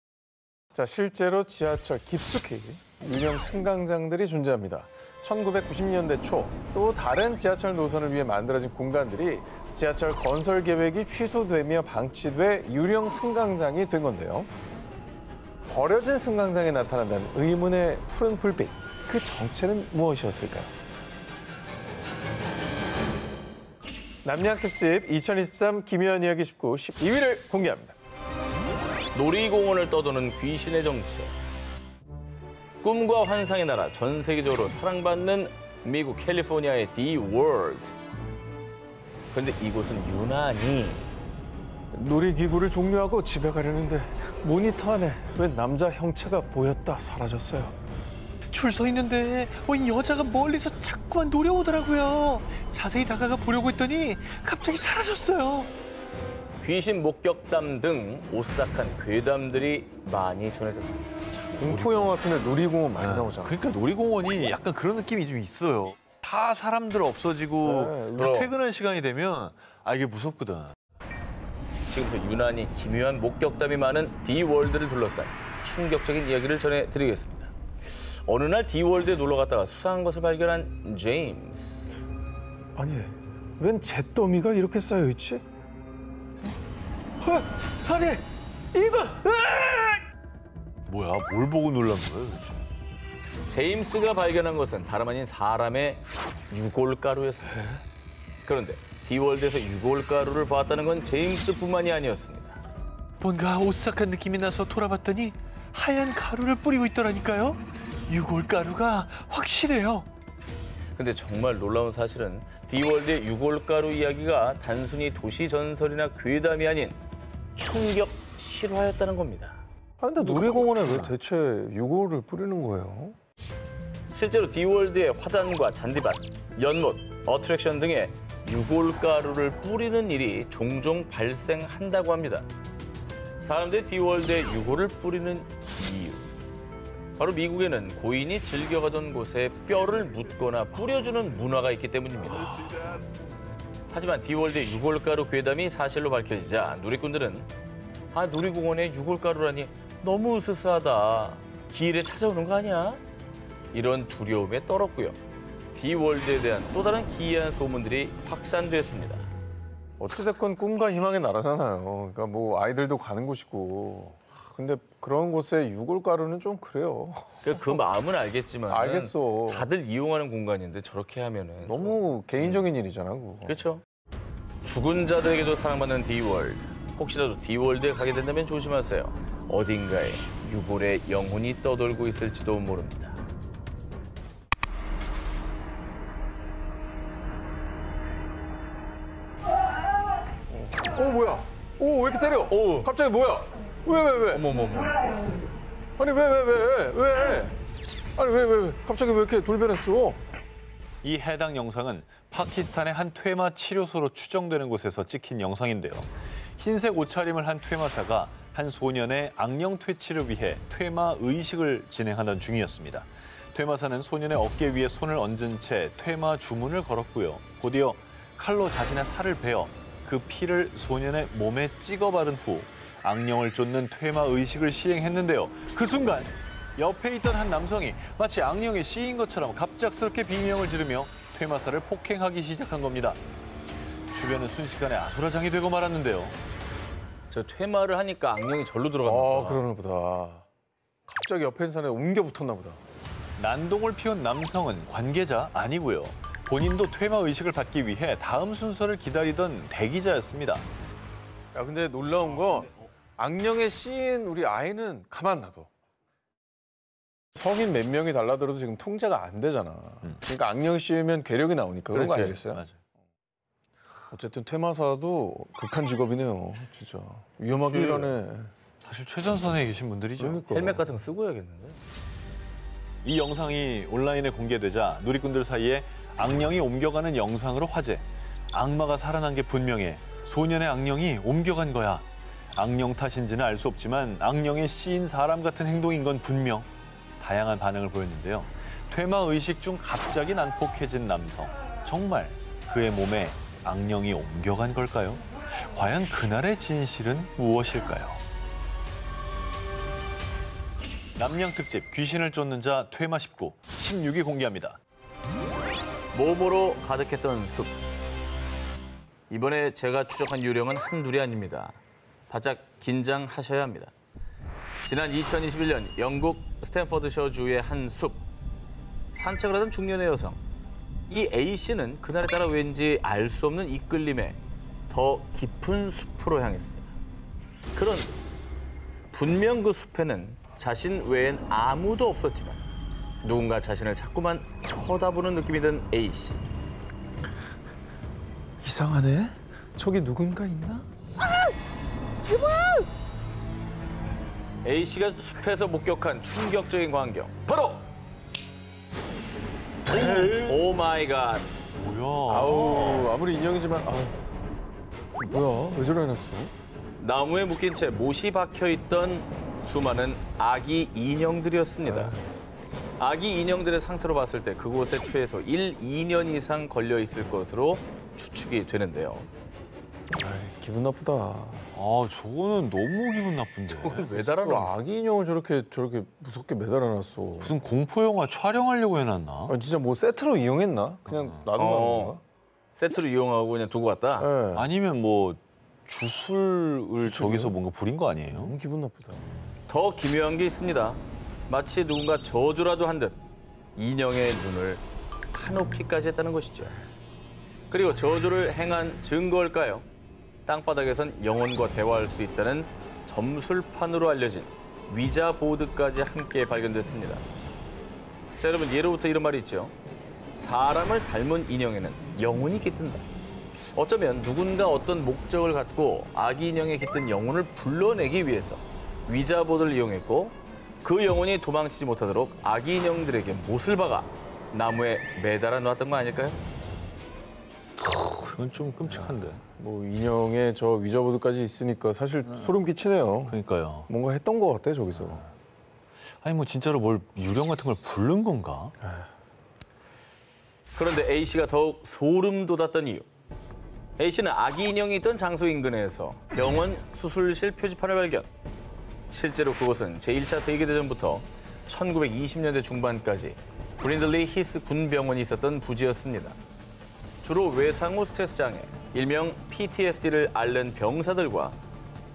자, 실제로 지하철 깊숙이 유령 승강장들이 존재합니다. 1990년대 초 또 다른 지하철 노선을 위해 만들어진 공간들이 지하철 건설 계획이 취소되며 방치돼 유령 승강장이 된 건데요. 버려진 승강장에 나타난다는 의문의 푸른 불빛, 그 정체는 무엇이었을까요? 남양 특집 2023 기묘한 이야기 19 12위를 공개합니다. 놀이공원을 떠도는 귀신의 정체. 꿈과 환상의 나라, 전 세계적으로 사랑받는 미국 캘리포니아의 디월드. 그런데 이곳은 유난히 놀이기구를 종료하고 집에 가려는데 모니터 안에 웬 남자 형체가 보였다 사라졌어요. 줄 서 있는데 이 여자가 멀리서 자꾸만 노려오더라고요. 자세히 다가가 보려고 했더니 갑자기 사라졌어요. 귀신 목격담 등 오싹한 괴담들이 많이 전해졌습니다. 공포 영화 같은 데 놀이공원 많이 나오잖아. 그러니까 놀이공원이 약간 그런 느낌이 좀 있어요. 다 사람들 없어지고 네, 다 퇴근할 시간이 되면 이게 무섭거든. 지금부터 유난히 기묘한 목격담이 많은 디월드를 둘러싼 충격적인 이야기를 전해드리겠습니다. 어느 날 디월드에 놀러 갔다가 수상한 것을 발견한 제임스. 아니, 웬 잿더미가 이렇게 쌓여 있지? 아니, 이거! 뭐야, 뭘 보고 놀란 거예요, 도대체? 제임스가 발견한 것은 다름 아닌 사람의 유골가루였습니다. 그런데 디월드에서 유골가루를 봤다는 건 제임스뿐만이 아니었습니다. 뭔가 오싹한 느낌이 나서 돌아봤더니 하얀 가루를 뿌리고 있더라니까요. 유골가루가 확실해요. 근데 정말 놀라운 사실은 디월드의 유골가루 이야기가 단순히 도시 전설이나 괴담이 아닌 충격 실화였다는 겁니다. 아, 근데 놀이공원에 왜 대체 유골을 뿌리는 거예요? 실제로 디월드의 화단과 잔디밭, 연못, 어트랙션 등에 유골가루를 뿌리는 일이 종종 발생한다고 합니다. 사람들이 디월드에 유골을 뿌리는 이유. 바로 미국에는 고인이 즐겨가던 곳에 뼈를 묻거나 뿌려주는 문화가 있기 때문입니다. 하지만 디월드의 유골가루 괴담이 사실로 밝혀지자 누리꾼들은 놀이공원에 유골가루라니 너무 으스스하다. 길에 찾아오는 거 아니야? 이런 두려움에 떨었고요. 디월드에 대한 또 다른 기이한 소문들이 확산됐습니다. 어찌됐건 꿈과 희망의 나라잖아요. 그러니까 뭐 아이들도 가는 곳이고. 근데 그런 곳에 유골가루는 좀 그래요. 그 마음은 알겠지만 알겠어. 다들 이용하는 공간인데 저렇게 하면은 너무 개인적인 일이잖아, 그거. 그렇죠. 죽은 자들에게도 사랑받는 디월드. 혹시라도 디월드에 가게 된다면 조심하세요. 어딘가에 유골의 영혼이 떠돌고 있을지도 모릅니다. 뭐야? 왜 이렇게 때려? 갑자기 뭐야? 왜? 어머머머. 아니, 왜? 아니, 왜? 갑자기 왜 이렇게 돌변했어? 이 해당 영상은 파키스탄의 한 퇴마 치료소로 추정되는 곳에서 찍힌 영상인데요. 흰색 옷차림을 한 퇴마사가 한 소년의 악령 퇴치를 위해 퇴마 의식을 진행하던 중이었습니다. 퇴마사는 소년의 어깨 위에 손을 얹은 채 퇴마 주문을 걸었고요. 곧이어 칼로 자신의 살을 베어 그 피를 소년의 몸에 찍어 바른 후 악령을 쫓는 퇴마 의식을 시행했는데요. 그 순간 옆에 있던 한 남성이 마치 악령에 씌인 것처럼 갑작스럽게 비명을 지르며 퇴마사를 폭행하기 시작한 겁니다. 주변은 순식간에 아수라장이 되고 말았는데요. 저 퇴마를 하니까 악령이 절로 들어갔나 봐. 그러나 보다. 갑자기 옆에 있는 사람에 옮겨 붙었나 보다. 난동을 피운 남성은 관계자 아니고요. 본인도 퇴마 의식을 받기 위해 다음 순서를 기다리던 대기자였습니다. 야, 근데 놀라운 건 악령에 씌인 우리 아이는 가만 놔둬. 성인 몇 명이 달라들어도 지금 통제가 안 되잖아. 그러니까 악령 씌우면 괴력이 나오니까 그런 거 아니겠어요? 맞아요. 어쨌든 퇴마사도 극한 직업이네요. 진짜 위험하게 그치. 일하네. 사실 최전선에 계신 분들이죠. 그러니까. 헬멧 같은 거 쓰고 해야겠는데. 이 영상이 온라인에 공개되자 누리꾼들 사이에 악령이 옮겨가는 영상으로 화제. 악마가 살아난 게 분명해. 소년의 악령이 옮겨간 거야. 악령 탓인지는 알 수 없지만 악령에 씌인 사람 같은 행동인 건 분명. 다양한 반응을 보였는데요. 퇴마 의식 중 갑자기 난폭해진 남성. 정말 그의 몸에 악령이 옮겨간 걸까요? 과연 그날의 진실은 무엇일까요? 남양 특집 귀신을 쫓는 자 퇴마 19, 16위 공개합니다. 모모로 가득했던 숲. 이번에 제가 추적한 유령은 한둘이 아닙니다. 바짝 긴장하셔야 합니다. 지난 2021년 영국 스탠퍼드셔주의 한 숲. 산책을 하던 중년의 여성. 이 A씨는 그날에 따라 왠지 알 수 없는 이끌림에 더 깊은 숲으로 향했습니다. 그런데 분명 그 숲에는 자신 외엔 아무도 없었지만 누군가 자신을 자꾸만 쳐다보는 느낌이 든 A씨. 이상하네. 저기 누군가 있나? A씨가 숲에서 목격한 충격적인 광경. 바로! 오 마이 갓. 뭐야? 아우, 아무리 인형이지만 아우. 뭐야? 왜 저래 해놨어? 나무에 묶인 채 못이 박혀있던 수많은 아기 인형들이었습니다. 아기 인형들의 상태로 봤을 때 그곳에 최소 1, 2년 이상 걸려 있을 것으로 추측이 되는데요. 아이, 기분 나쁘다. 아, 저거는 너무 기분 나쁜데. 왜 달아놓은 아기 인형을 저렇게 무섭게 매달아놨어. 무슨 공포 영화 촬영하려고 해놨나? 아, 진짜 뭐 세트로 이용했나? 그냥 놔두는 건가? 세트로 이용하고 그냥 두고 갔다? 네. 아니면 뭐 주술을 저기서 뭔가 부린 거 아니에요? 너무 기분 나쁘다. 더 기묘한 게 있습니다. 마치 누군가 저주라도 한 듯 인형의 눈을 파놓기까지 했다는 것이죠. 그리고 저주를 행한 증거일까요? 땅바닥에선 영혼과 대화할 수 있다는 점술판으로 알려진 위자 보드까지 함께 발견됐습니다. 자, 여러분, 예로부터 이런 말이 있죠. 사람을 닮은 인형에는 영혼이 깃든다. 어쩌면 누군가 어떤 목적을 갖고 아기 인형에 깃든 영혼을 불러내기 위해서 위자 보드를 이용했고 그 영혼이 도망치지 못하도록 아기 인형들에게 못을 박아 나무에 매달아 놓았던 거 아닐까요? 그건 좀 끔찍한데. 뭐 인형에 저 위저보드까지 있으니까 사실 소름 끼치네요. 그러니까요. 뭔가 했던 것 같아 저기서. 아니 뭐 진짜로 뭘 유령 같은 걸 부른 건가? 그런데 A씨가 더욱 소름 돋았던 이유. A씨는 아기 인형이 있던 장소 인근에서 병원 수술실 표지판을 발견. 실제로 그곳은 제1차 세계대전부터 1920년대 중반까지 브린들리 히스 군병원이 있었던 부지였습니다. 주로 외상후 스트레스 장애, 일명 PTSD를 앓는 병사들과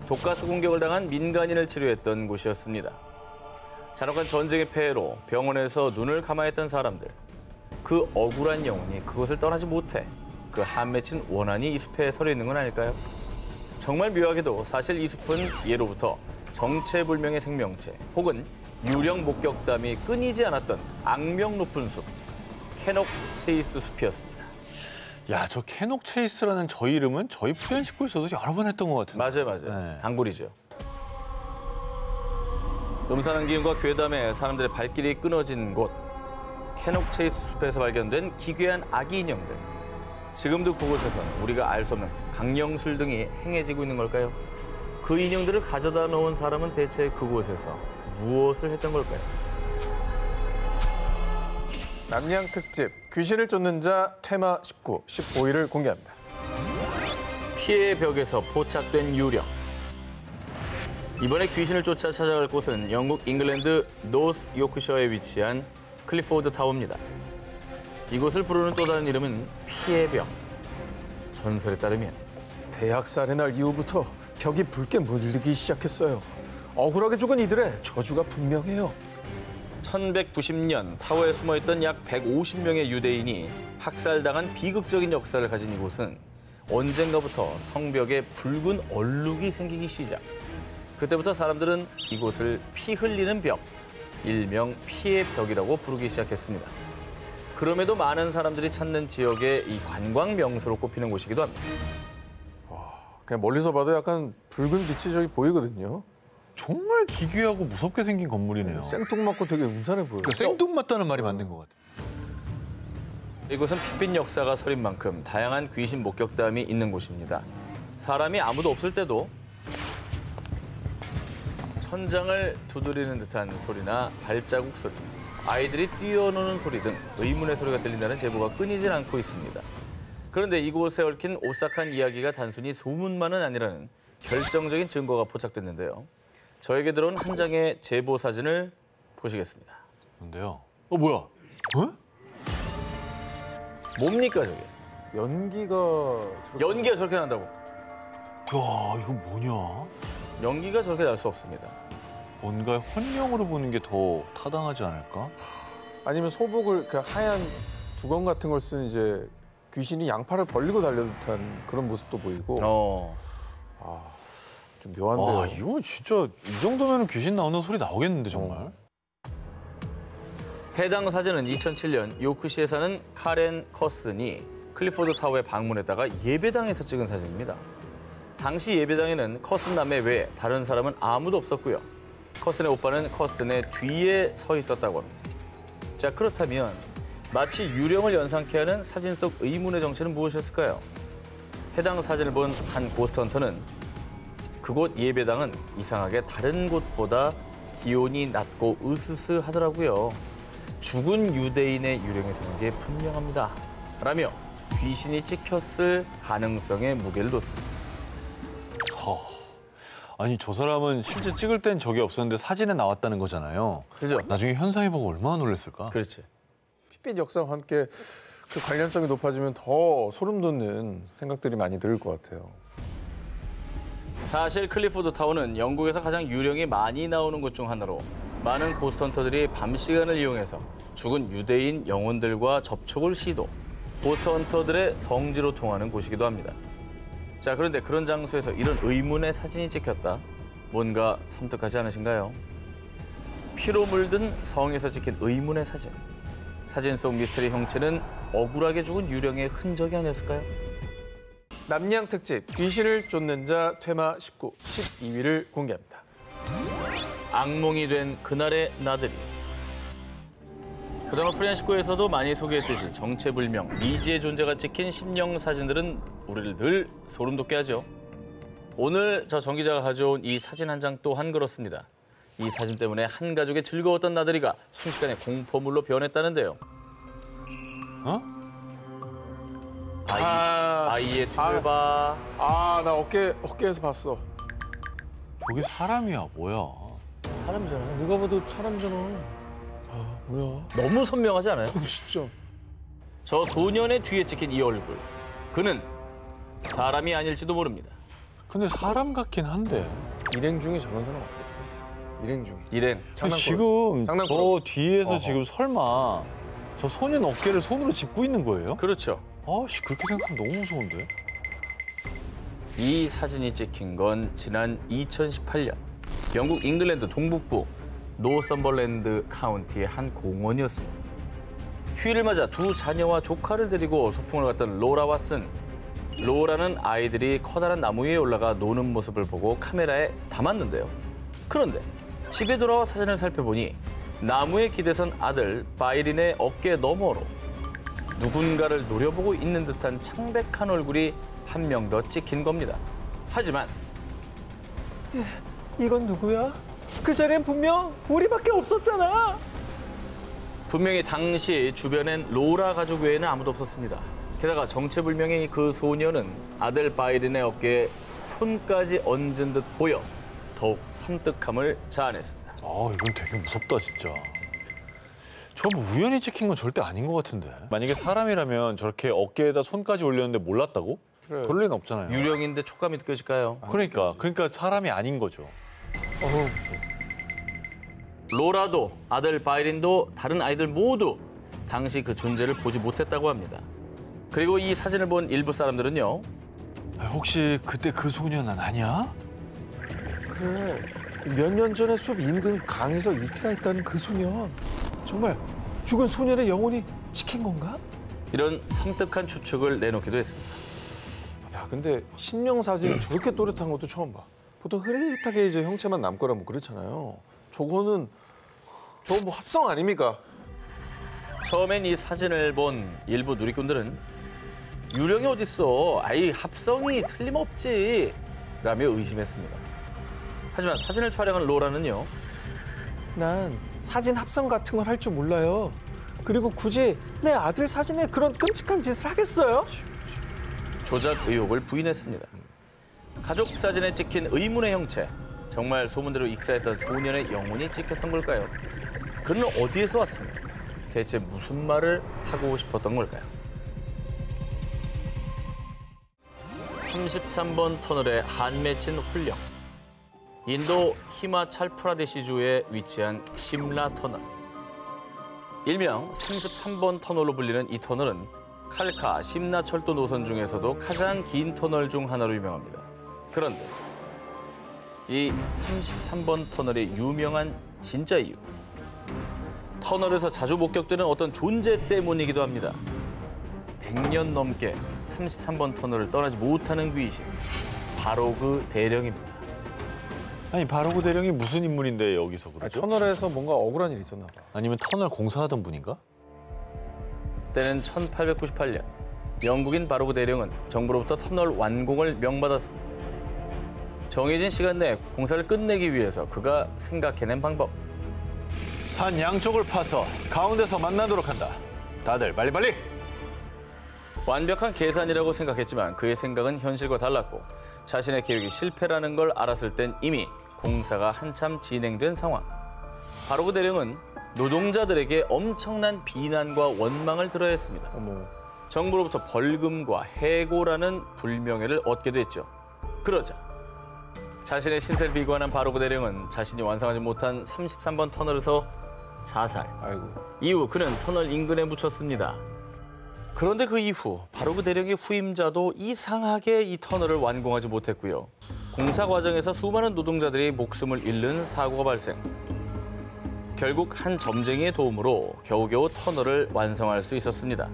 독가스 공격을 당한 민간인을 치료했던 곳이었습니다. 잔혹한 전쟁의 폐해로 병원에서 눈을 감아했던 사람들. 그 억울한 영혼이 그곳을 떠나지 못해 그 한 맺힌 원한이 이 숲에 서려 있는 건 아닐까요? 정말 묘하게도 사실 이 숲은 예로부터 정체불명의 생명체 혹은 유령 목격담이 끊이지 않았던 악명 높은 숲, 캐녹 체이스 숲이었습니다. 야, 저 캐녹 체이스라는 저 이름은 저희 푸현 식구에서도 여러 번 했던 것 같은데. 맞아요. 네. 단골이죠. 음산한 기운과 괴담에 사람들의 발길이 끊어진 곳, 캐녹 체이스 숲에서 발견된 기괴한 아기 인형들. 지금도 그곳에서는 우리가 알 수 없는 강령술 등이 행해지고 있는 걸까요? 그 인형들을 가져다 놓은 사람은 대체 그곳에서 무엇을 했던 걸까요? 남양 특집 귀신을 쫓는 자 퇴마 19, 15위를 공개합니다. 피해의 벽에서 포착된 유령. 이번에 귀신을 쫓아 찾아갈 곳은 영국 잉글랜드 노스 요크셔에 위치한 클리포드 타워입니다. 이곳을 부르는 또 다른 이름은 피해의 벽. 전설에 따르면 대학살의 날 이후부터 벽이 붉게 물리기 시작했어요. 억울하게 죽은 이들의 저주가 분명해요. 1190년 타워에 숨어있던 약 150명의 유대인이 학살당한 비극적인 역사를 가진 이곳은 언젠가부터 성벽에 붉은 얼룩이 생기기 시작. 그때부터 사람들은 이곳을 피 흘리는 벽, 일명 피의 벽이라고 부르기 시작했습니다. 그럼에도 많은 사람들이 찾는 지역의 이 관광 명소로 꼽히는 곳이기도 합니다. 그냥 멀리서 봐도 약간 붉은 빛이 저기 보이거든요. 정말 기괴하고 무섭게 생긴 건물이네요. 생뚱맞고 되게 음산해 보여요. 생뚱맞다는 말이 맞는 것 같아요. 이곳은 핏빛 역사가 서린 만큼 다양한 귀신 목격담이 있는 곳입니다. 사람이 아무도 없을 때도 천장을 두드리는 듯한 소리나 발자국 소리, 아이들이 뛰어노는 소리 등 의문의 소리가 들린다는 제보가 끊이질 않고 있습니다. 그런데 이곳에 얽힌 오싹한 이야기가 단순히 소문만은 아니라는 결정적인 증거가 포착됐는데요. 저에게 들어온 한 장의 제보 사진을 보시겠습니다. 뭔데요? 뭐야? 어? 뭡니까 저게? 연기가 연기가 저렇게 난다고? 야, 이거 뭐냐? 연기가 저렇게 날 수 없습니다. 뭔가 혼용으로 보는 게 더 타당하지 않을까? 아니면 소복을 그 하얀 두건 같은 걸 쓴 이제 귀신이 양팔을 벌리고 달려는 듯한 그런 모습도 보이고 좀 묘한데요. 아, 이거 진짜 이 정도면 귀신 나오는 소리 나오겠는데 정말? 해당 사진은 2007년 요크시에 사는 카렌 커슨이 클리포드 타워에 방문했다가 예배당에서 찍은 사진입니다. 당시 예배당에는 커슨 남매 외에 다른 사람은 아무도 없었고요. 커슨의 오빠는 커슨의 뒤에 서 있었다고 합니다. 자, 그렇다면 마치 유령을 연상케 하는 사진 속 의문의 정체는 무엇이었을까요? 해당 사진을 본 한 고스트헌터는 그곳 예배당은 이상하게 다른 곳보다 기온이 낮고 으스스하더라고요. 죽은 유대인의 유령이 생긴 게 분명합니다. 라며 귀신이 찍혔을 가능성에 무게를 뒀습니다. 아니, 저 사람은 실제 찍을 땐 적이 없었는데 사진에 나왔다는 거잖아요. 그죠? 나중에 현상해 보고 얼마나 놀랐을까? 그렇지. 핏빛 역사와 함께 그 관련성이 높아지면 더 소름 돋는 생각들이 많이 들 것 같아요. 사실 클리포드 타워는 영국에서 가장 유령이 많이 나오는 곳 중 하나로 많은 고스트헌터들이 밤 시간을 이용해서 죽은 유대인 영혼들과 접촉을 시도, 고스트헌터들의 성지로 통하는 곳이기도 합니다. 자, 그런데 그런 장소에서 이런 의문의 사진이 찍혔다. 뭔가 섬뜩하지 않으신가요? 피로 물든 성에서 찍힌 의문의 사진. 사진 속 미스터리 형체는 억울하게 죽은 유령의 흔적이 아니었을까요? 남양 특집 귀신을 쫓는 자 퇴마 19, 12위를 공개합니다. 악몽이 된 그날의 나들이. 그동안 프렌시코에서도 많이 소개했듯이 정체불명, 미지의 존재가 찍힌 심령 사진들은 우리를 늘 소름 돋게 하죠. 오늘 저 정 기자가 가져온 이 사진 한 장 또한 그렇습니다. 이 사진 때문에 한 가족의 즐거웠던 나들이가 순식간에 공포물로 변했다는데요. 어? 아이의 뒤를 봐. 나 어깨에서 봤어. 저게 사람이야, 뭐야? 사람이잖아요. 누가 봐도 사람이잖아. 뭐야? 너무 선명하지 않아요? 진짜. 저 소년의 뒤에 찍힌 이 얼굴. 그는 사람이 아닐지도 모릅니다. 근데 사람 같긴 한데. 일행 중에 저런 사람 없겠어. 일행 중에. 일행. 아니, 지금 장난꾸러기. 저 뒤에서 지금 설마 저 소년 어깨를 손으로 짚고 있는 거예요? 그렇죠. 아씨, 그렇게 생각하면 너무 무서운데? 이 사진이 찍힌 건 지난 2018년 영국 잉글랜드 동북부 노썸벌랜드 카운티의 한 공원이었습니다. 휴일을 맞아 두 자녀와 조카를 데리고 소풍을 갔던 로라 왓슨. 로라는 아이들이 커다란 나무 위에 올라가 노는 모습을 보고 카메라에 담았는데요. 그런데 집에 돌아와 사진을 살펴보니 나무에 기대선 아들 바이린의 어깨 너머로 누군가를 노려보고 있는 듯한 창백한 얼굴이 한 명 더 찍힌 겁니다. 하지만 이건 누구야? 그 자리엔 분명 우리밖에 없었잖아. 분명히 당시 주변엔 로라 가족 외에는 아무도 없었습니다. 게다가 정체불명의 그 소녀는 아들 바이린의 어깨에 손까지 얹은 듯 보여 더욱 섬뜩함을 자아냈습니다. 아, 이건 되게 무섭다, 진짜. 저 뭐 우연히 찍힌 건 절대 아닌 것 같은데. 만약에 사람이라면 저렇게 어깨에다 손까지 올렸는데 몰랐다고? 그래. 그럴 리는 없잖아요. 유령인데 촉감이 느껴질까요? 그러니까 사람이 아닌 거죠. 로라도 아들 바이린도 다른 아이들 모두 당시 그 존재를 보지 못했다고 합니다. 그리고 이 사진을 본 일부 사람들은요. 혹시 그때 그 소년은 아니야? 그래. 몇 년 전에 숲 인근 강에서 익사했다는 그 소년. 정말 죽은 소년의 영혼이 찍힌 건가? 이런 섬뜩한 추측을 내놓기도 했습니다. 야, 근데 신령 사진이 저렇게 또렷한 것도 처음 봐. 보통 흐릿하게 이제 형체만 남거나 뭐 그렇잖아요. 저거 뭐 합성 아닙니까? 처음엔 이 사진을 본 일부 누리꾼들은 유령이 어딨어? 아이 합성이 틀림없지. 라며 의심했습니다. 하지만 사진을 촬영한 로라는요. 난 사진 합성 같은 걸 할 줄 몰라요. 그리고 굳이 내 아들 사진에 그런 끔찍한 짓을 하겠어요? 조작 의혹을 부인했습니다. 가족 사진에 찍힌 의문의 형체. 정말 소문대로 익사했던 소년의 영혼이 찍혔던 걸까요? 그는 어디에서 왔습니까? 대체 무슨 말을 하고 싶었던 걸까요? 33번 터널에 한 맺힌 홀령. 인도 히마찰프라데시주에 위치한 심라 터널. 일명 33번 터널로 불리는 이 터널은 칼카 심나 철도 노선 중에서도 가장 긴 터널 중 하나로 유명합니다. 그런데 이 33번 터널의 유명한 진짜 이유. 터널에서 자주 목격되는 어떤 존재 때문이기도 합니다. 100년 넘게 33번 터널을 떠나지 못하는 귀신. 바로 그 대령입니다. 아니 바로그 대령이 무슨 인물인데 여기서 아니, 그러죠? 터널에서 뭔가 억울한 일이 있었나 봐. 아니면 터널 공사하던 분인가? 때는 1898년. 영국인 바로그 대령은 정부로부터 터널 완공을 명받았습니다. 정해진 시간 내에 공사를 끝내기 위해서 그가 생각해낸 방법. 산 양쪽을 파서 가운데서 만나도록 한다. 다들 빨리빨리! 완벽한 계산이라고 생각했지만 그의 생각은 현실과 달랐고 자신의 계획이 실패라는 걸 알았을 땐 이미 공사가 한참 진행된 상황. 바로그 대령은 노동자들에게 엄청난 비난과 원망을 들어야 했습니다. 어머. 정부로부터 벌금과 해고라는 불명예를 얻게 됐죠. 그러자 자신의 신세를 비관한 바로그 대령은 자신이 완성하지 못한 33번 터널에서 자살. 아이고. 이후 그는 터널 인근에 묻혔습니다. 그런데 그 이후 바로그 대령의 후임자도 이상하게 이 터널을 완공하지 못했고요. 공사 과정에서 수많은 노동자들이 목숨을 잃는 사고가 발생. 결국 한 점쟁이의 도움으로 겨우겨우 터널을 완성할 수 있었습니다.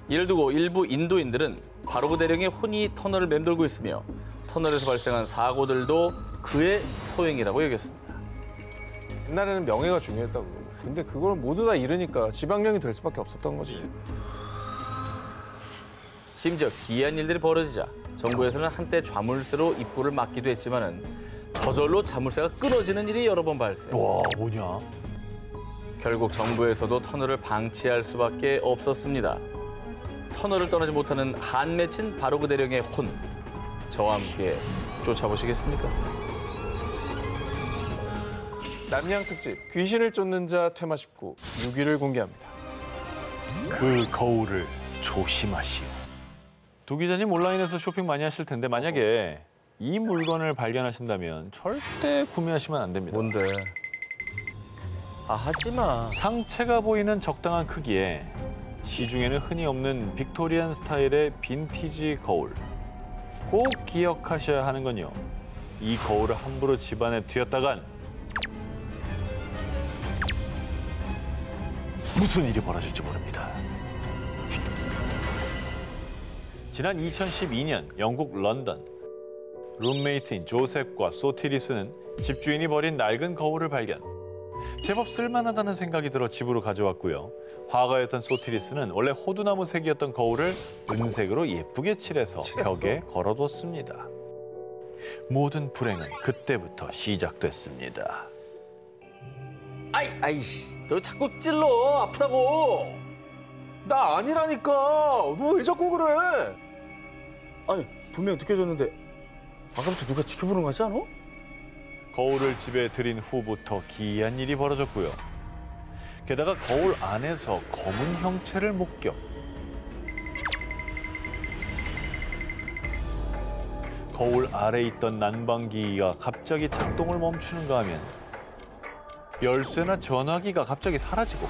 이를 두고 일부 인도인들은 바로그 대령의 혼이 터널을 맴돌고 있으며 터널에서 발생한 사고들도 그의 소행이라고 여겼습니다. 옛날에는 명예가 중요했다고. 근데 그걸 모두 다 잃으니까 지방령이 될 수밖에 없었던 거지. 심지어 기이한 일들이 벌어지자 정부에서는 한때 좌물쇠로 입구를 막기도 했지만은 저절로 자물쇠가 끊어지는 일이 여러 번 발생. 와 뭐냐? 결국 정부에서도 터널을 방치할 수밖에 없었습니다. 터널을 떠나지 못하는 한 맺힌 바로그 대령의 혼. 저와 함께 쫓아보시겠습니까? 남양 특집 귀신을 쫓는 자 테마 19 6위를 공개합니다. 그 거울을 조심하시오. 두 기자님 온라인에서 쇼핑 많이 하실 텐데 만약에 이 물건을 발견하신다면 절대 구매하시면 안 됩니다. 뭔데? 아, 하지 마. 상체가 보이는 적당한 크기에 시중에는 흔히 없는 빅토리안 스타일의 빈티지 거울. 꼭 기억하셔야 하는 건요. 이 거울을 함부로 집안에 두었다간 무슨 일이 벌어질지 모릅니다. 지난 2012년 영국 런던. 룸메이트인 조셉과 소티리스는 집주인이 버린 낡은 거울을 발견. 제법 쓸만하다는 생각이 들어 집으로 가져왔고요. 화가였던 소티리스는 원래 호두나무 색이었던 거울을 은색으로 예쁘게 칠해서 벽에 걸어뒀습니다. 모든 불행은 그때부터 시작됐습니다. 아이씨, 너 자꾸 찔러. 아프다고. 나 아니라니까. 너 왜 자꾸 그래? 아니, 분명 느껴졌는데 아까부터 누가 지켜보는 거 같지 않아? 거울을 집에 들인 후부터 기이한 일이 벌어졌고요. 게다가 거울 안에서 검은 형체를 목격. 거울 아래 있던 난방기가 갑자기 작동을 멈추는가 하면 열쇠나 전화기가 갑자기 사라지고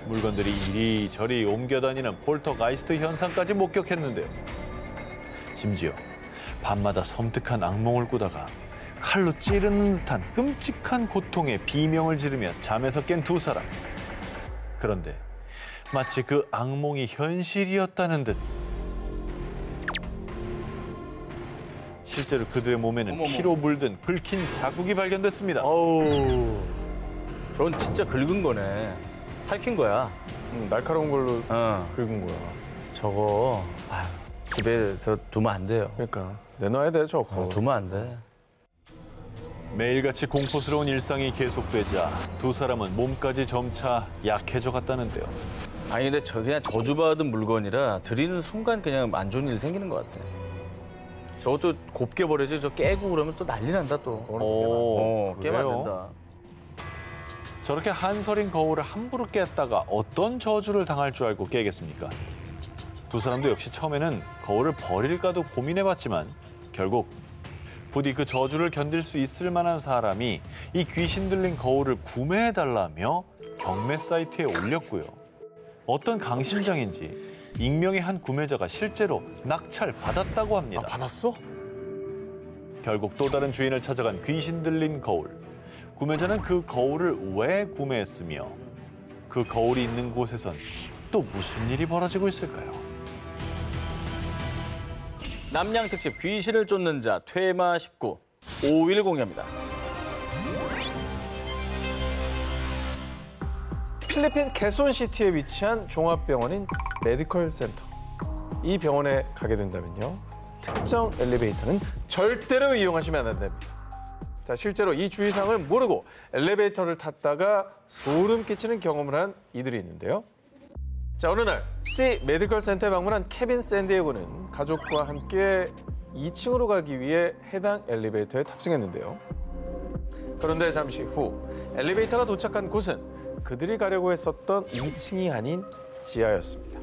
물건들이 이리저리 옮겨다니는 폴터가이스트 현상까지 목격했는데요. 심지어 밤마다 섬뜩한 악몽을 꾸다가 칼로 찌르는 듯한 끔찍한 고통에 비명을 지르며 잠에서 깬 두 사람. 그런데 마치 그 악몽이 현실이었다는 듯 실제로 그들의 몸에는 어머머. 피로 물든 긁힌 자국이 발견됐습니다. 어우, 저건 진짜 긁은 거네. 핥힌 거야. 날카로운 걸로 어, 긁은 거야. 저거 집에 저 두면 안 돼요. 그러니까 내놔야 돼 저거. 두면 안 돼. 매일같이 공포스러운 일상이 계속되자 두 사람은 몸까지 점차 약해져 갔다는데요. 아니 근데 저 그냥 저주받은 물건이라 드리는 순간 그냥 안 좋은 일 생기는 것 같아. 저것도 곱게 버려지 저 깨고 그러면 또 난리 난다 또. 깨면 안 그래요? 된다. 저렇게 한설인 거울을 함부로 깼다가 어떤 저주를 당할 줄 알고 깨겠습니까? 두 사람도 역시 처음에는 거울을 버릴까도 고민해봤지만 결국 부디 그 저주를 견딜 수 있을 만한 사람이 이 귀신 들린 거울을 구매해달라며 경매 사이트에 올렸고요. 어떤 강심장인지 익명의 한 구매자가 실제로 낙찰받았다고 합니다. 받았어? 결국 또 다른 주인을 찾아간 귀신 들린 거울. 구매자는 그 거울을 왜 구매했으며 그 거울이 있는 곳에선 또 무슨 일이 벌어지고 있을까요? 남양 특집 귀신을 쫓는 자 퇴마 19 5일 공개합니다. 필리핀 개손시티에 위치한 종합병원인 메디컬 센터. 이 병원에 가게 된다면요. 특정 엘리베이터는 절대로 이용하시면 안 됩니다. 자, 실제로 이 주의사항을 모르고 엘리베이터를 탔다가 소름 끼치는 경험을 한 이들이 있는데요. 자, 어느 날 C 메디컬 센터에 방문한 케빈 샌디에고는 가족과 함께 2층으로 가기 위해 해당 엘리베이터에 탑승했는데요. 그런데 잠시 후 엘리베이터가 도착한 곳은 그들이 가려고 했었던 2층이 아닌 지하였습니다.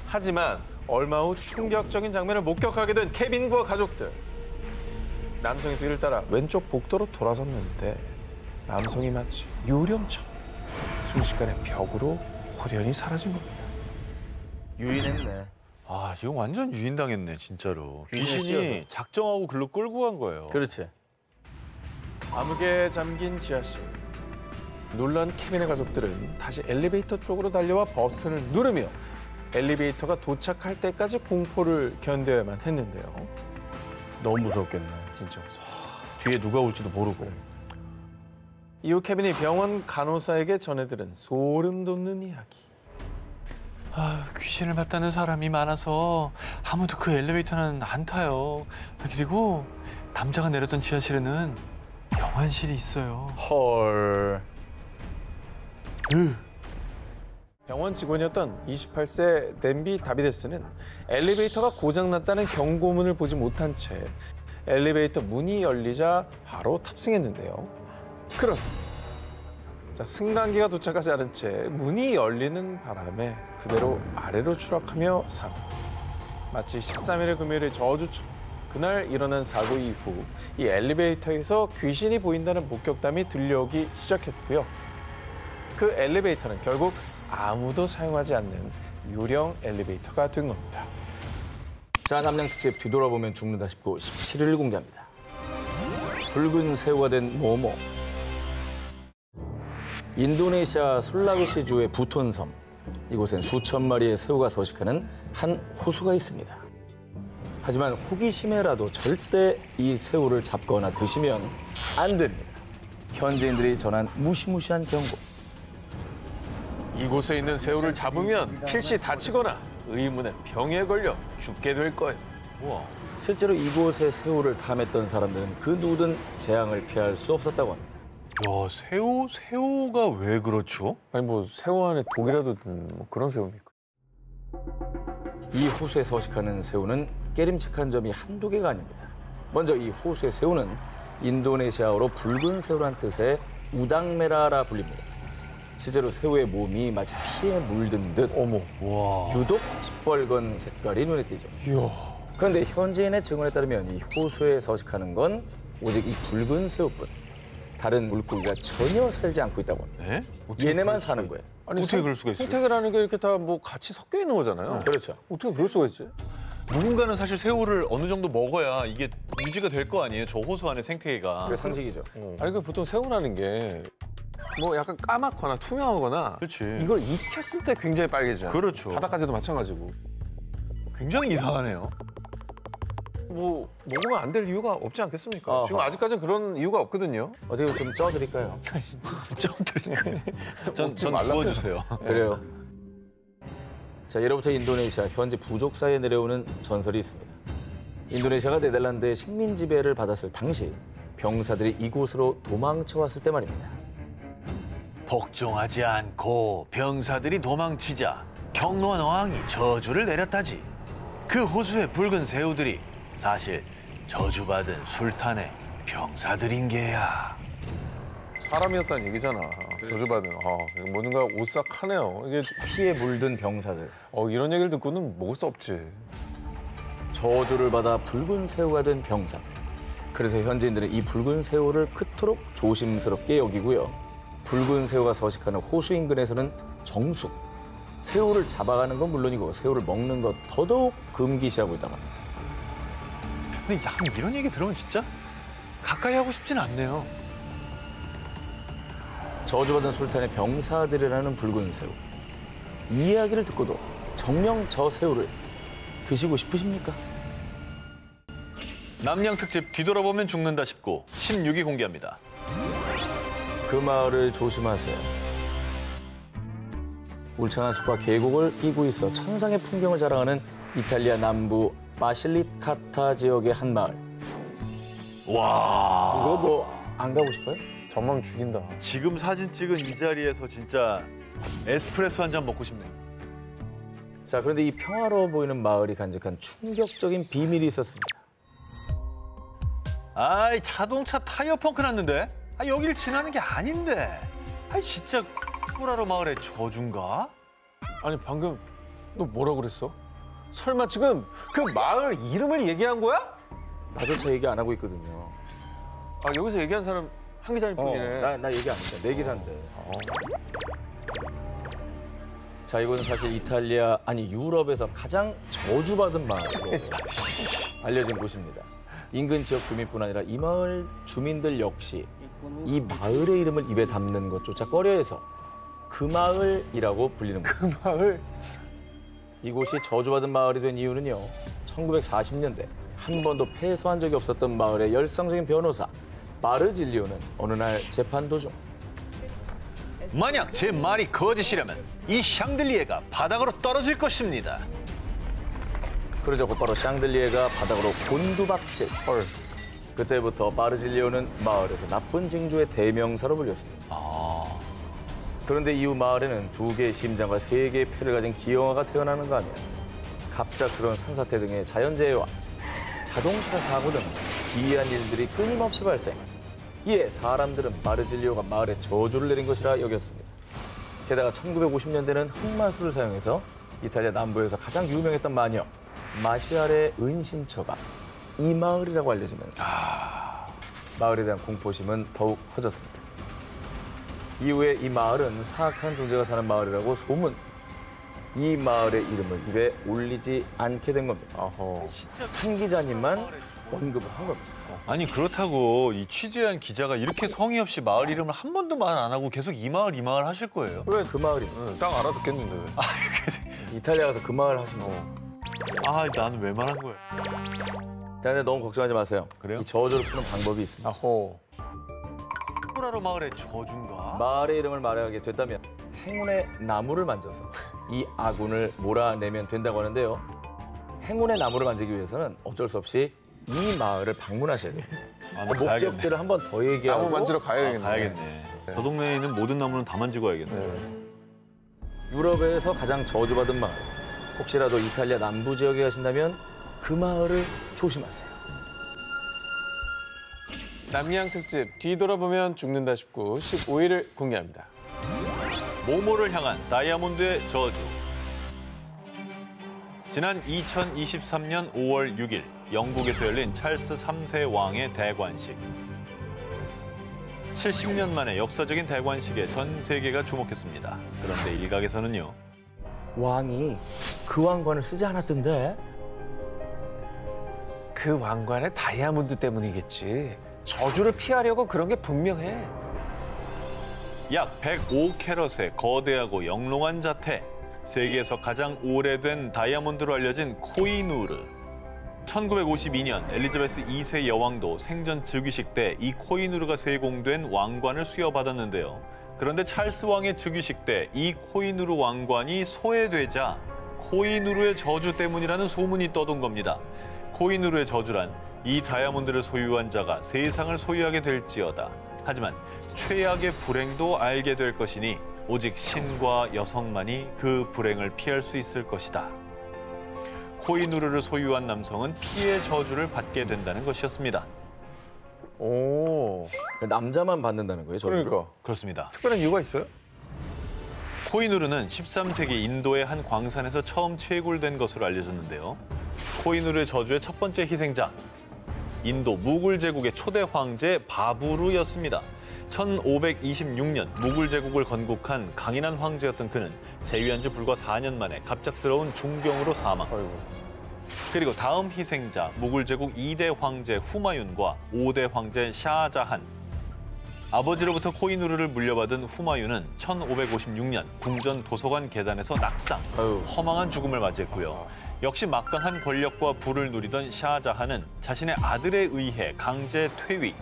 하지만 얼마 후 충격적인 장면을 목격하게 된 케빈과 가족들. 남성이 뒤를 따라 왼쪽 복도로 돌아섰는데 남성이 마치 유령처럼 순식간에 벽으로 호련히 사라진 겁니다. 유인했네. 아, 이거 완전 유인당했네, 진짜로. 귀신에 귀신이 씌어서. 작정하고 글로 끌고 간 거예요. 그렇지. 암흑에 잠긴 지하실. 놀란 케빈의 가족들은 다시 엘리베이터 쪽으로 달려와 버튼을 누르며 엘리베이터가 도착할 때까지 공포를 견뎌야만 했는데요. 너무 무섭겠네. 진짜 무서워. 뒤에 누가 올지도 모르고. 이후 케빈이 병원 간호사에게 전해들은 소름 돋는 이야기. 아, 귀신을 봤다는 사람이 많아서 아무도 그 엘리베이터는 안 타요. 그리고 남자가 내렸던 지하실에는 병환실이 있어요. 헐. 병원 직원이었던 28세 덴비 다비데스는 엘리베이터가 고장났다는 경고문을 보지 못한 채 엘리베이터 문이 열리자 바로 탑승했는데요. 그럼 자, 승강기가 도착하지 않은 채 문이 열리는 바람에 그대로 아래로 추락하며 사고. 마치 13일의 금요일의 저주처럼 그날 일어난 사고 이후 이 엘리베이터에서 귀신이 보인다는 목격담이 들려오기 시작했고요. 그 엘리베이터는 결국 아무도 사용하지 않는 유령 엘리베이터가 된 겁니다. 자, 남양 특집 뒤돌아보면 죽는다 19 17일 공개합니다. 붉은 새우가 된 모모. 인도네시아 술라웨시주의 부톤섬. 이곳엔 수천 마리의 새우가 서식하는 한 호수가 있습니다. 하지만 호기심에라도 절대 이 새우를 잡거나 드시면 안 됩니다. 현지인들이 전한 무시무시한 경고. 이곳에 있는 새우를 잡으면 필시 다치거나 의문의 병에 걸려 죽게 될 거예요. 우와. 실제로 이곳에 새우를 탐했던 사람들은 그 누구든 재앙을 피할 수 없었다고 합니다. 야, 새우가 왜 그렇죠? 아니 뭐 새우 안에 독이라도 든 뭐 그런 새우입니까? 이 호수에 서식하는 새우는 깨림칙한 점이 한두 개가 아닙니다. 먼저 이 호수의 새우는 인도네시아어로 붉은 새우란 뜻의 우당메라라 불립니다. 실제로 새우의 몸이 마치 피에 물든 듯 어머. 와. 유독 시뻘건 색깔이 눈에 띄죠. 이야. 그런데 현지인의 증언에 따르면 이 호수에 서식하는 건 오직 이 붉은 새우뿐. 다른 물고기가 전혀 살지 않고 있다고 합니다. 네? 얘네만 사는 거예요. 아니 어떻게 그럴 수가 있어요? 생태계라는 게 이렇게 다 뭐 같이 섞여 있는 거잖아요. 그렇죠. 어떻게 그럴 수가 있지? 누군가는 사실 새우를 어느 정도 먹어야 이게 유지가 될 거 아니에요? 저 호수 안의 생태계가. 그게 상식이죠. 아니 그 보통 새우라는 게 뭐 약간 까맣거나 투명하거나 그렇지. 이걸 익혔을 때 굉장히 빨개져요. 그렇죠. 바닥까지도 마찬가지고. 굉장히 이상하네요. 뭐 먹으면 안 될 이유가 없지 않겠습니까? 아하. 지금 아직까지는 그런 이유가 없거든요. 어떻게 좀 쪄드릴까요? 좀 드릴까요? 전 먹지 말라고 구워주세요. 그래요. 자, 예로부터 인도네시아 현지 부족 사이에 내려오는 전설이 있습니다. 인도네시아가 네덜란드의 식민 지배를 받았을 당시 병사들이 이곳으로 도망쳐 왔을 때 말입니다. 복종하지 않고 병사들이 도망치자 경로원 어항이 저주를 내렸다지. 그 호수의 붉은 새우들이 사실 저주받은 술탄의 병사들인 게야. 사람이었다는 얘기잖아. 저주받은. 이거 뭔가 오싹하네요. 이게 피에 물든 병사들. 이런 얘기를 듣고는 먹을 수 없지. 저주를 받아 붉은 새우가 된 병사들. 그래서 현지인들은 이 붉은 새우를 그토록 조심스럽게 여기고요. 붉은 새우가 서식하는 호수 인근에서는 정숙, 새우를 잡아가는 건 물론이고 새우를 먹는 것 더더욱 금기시하고 있다고 합니다. 근데 야, 이런 얘기 들으면 진짜 가까이 하고 싶진 않네요. 저주받은 술탄의 병사들이라는 붉은 새우. 이 이야기를 듣고도 정녕 저 새우를 드시고 싶으십니까? 남양 특집 뒤돌아보면 죽는다 싶고 16위 공개합니다. 그 마을을 조심하세요. 울창한 숲과 계곡을 끼고 있어 천상의 풍경을 자랑하는 이탈리아 남부 바실리카타 지역의 한 마을. 와. 이거 뭐 안 가고 싶어요? 전망 죽인다. 지금 사진 찍은 이 자리에서 진짜 에스프레소 한 잔 먹고 싶네요. 자, 그런데 이 평화로워 보이는 마을이 간직한 충격적인 비밀이 있었습니다. 아이, 자동차 타이어 펑크 났는데? 여길 지나는 게 아닌데. 진짜 꾸라로 마을의 저주인가? 아니 방금 너 뭐라 그랬어? 설마 지금 그 마을 이름을 얘기한 거야? 나조차 얘기 안 하고 있거든요. 여기서 얘기한 사람 한 기자님뿐이네. 나 얘기 안 했잖아. 내 기사인데. 자, 이곳은 사실 이탈리아, 아니 유럽에서 가장 저주받은 마을로 알려진 곳입니다. 인근 지역 주민뿐 아니라 이 마을 주민들 역시 이 마을의 이름을 입에 담는 것조차 꺼려해서 그 마을이라고 불리는 거예요. 그 마을? 이곳이 저주받은 마을이 된 이유는요. 1940년대 한 번도 패소한 적이 없었던 마을의 열성적인 변호사 바르질리오는 어느 날 재판 도중 만약 제 말이 거짓이라면 이 샹들리에가 바닥으로 떨어질 것입니다. 그러자 곧바로 샹들리에가 바닥으로 곤두박질. 그때부터 바르질리오는 마을에서 나쁜 징조의 대명사로 불렸습니다. 그런데 이후 마을에는 2개의 심장과 3개의 폐를 가진 기형아가 태어나는가 하면 갑작스러운 산사태 등의 자연재해와 자동차 사고 등 기이한 일들이 끊임없이 발생. 이에 사람들은 바르질리오가 마을에 저주를 내린 것이라 여겼습니다. 게다가 1950년대는 흑마술을 사용해서 이탈리아 남부에서 가장 유명했던 마녀 마시아레의 은신처가 이 마을이라고 알려지면서 마을에 대한 공포심은 더욱 커졌습니다. 이후에 이 마을은 사악한 존재가 사는 마을이라고 소문, 이 마을의 이름을 입에 올리지 않게 된 겁니다. 한 기자님만 언급을 한 겁니다. 아니 그렇다고 이 취재한 기자가 이렇게 성의 없이 마을 이름을 한 번도 말 안 하고 계속 이 마을 하실 거예요? 왜 그 마을입니다. 딱 알아듣겠는데 왜? 이탈리아 가서 그 마을 하시면 나는 왜 말한 거야? 자, 근데 너무 걱정하지 마세요. 그래요? 이 저주를 푸는 방법이 있습니다. 꾸라로 마을의 저주인가? 마을의 이름을 말하게 됐다면 행운의 나무를 만져서 이 아군을 몰아내면 된다고 하는데요. 행운의 나무를 만지기 위해서는 어쩔 수 없이 이 마을을 방문하셔야 돼요. 목적지를 한 번 더 얘기하고 나무 만지러 가야겠네. 가야겠네. 저 동네에 있는 모든 나무는 다 만지고 와야겠네. 유럽에서 가장 저주받은 마을. 혹시라도 이탈리아 남부 지역에 가신다면 그 마을을 조심하세요. 남양 특집 뒤돌아보면 죽는다 싶고 15위를 공개합니다. 모모를 향한 다이아몬드의 저주. 지난 2023년 5월 6일 영국에서 열린 찰스 3세 왕의 대관식. 70년 만에 역사적인 대관식에 전 세계가 주목했습니다. 그런데 일각에서는요. 왕이 그 왕관을 쓰지 않았던데? 그 왕관의 다이아몬드 때문이겠지. 저주를 피하려고 그런 게 분명해. 약 105캐럿의 거대하고 영롱한 자태. 세계에서 가장 오래된 다이아몬드로 알려진 코히누르. 1952년 엘리자베스 2세 여왕도 생전 즉위식 때 이 코이누르가 세공된 왕관을 수여받았는데요. 그런데 찰스 왕의 즉위식 때 이 코이누르 왕관이 소외되자 코이누르의 저주 때문이라는 소문이 떠돈 겁니다. 코이누르의 저주란 이 다이아몬드를 소유한 자가 세상을 소유하게 될지어다. 하지만 최악의 불행도 알게 될 것이니 오직 신과 여성만이 그 불행을 피할 수 있을 것이다. 코이누르를 소유한 남성은 피의 저주를 받게 된다는 것이었습니다. 오, 남자만 받는다는 거예요, 저를? 그러니까. 그렇습니다. 특별한 이유가 있어요? 코이누르는 13세기 인도의 한 광산에서 처음 채굴된 것으로 알려졌는데요. 코이누르의 저주의 첫 번째 희생자, 인도 무굴 제국의 초대 황제 바부르였습니다. 1526년 무굴 제국을 건국한 강인한 황제였던 그는 재위한 지 불과 4년 만에 갑작스러운 중병으로 사망. 아이고. 그리고 다음 희생자 무굴 제국 2대 황제 후마윤과 5대 황제 샤자한. 아버지로부터 코이누르를 물려받은 후마윤은 1556년 궁전 도서관 계단에서 낙상, 허망한 죽음을 맞이했고요. 역시 막강한 권력과 부를 누리던 샤자한은 자신의 아들에 의해 강제 퇴위.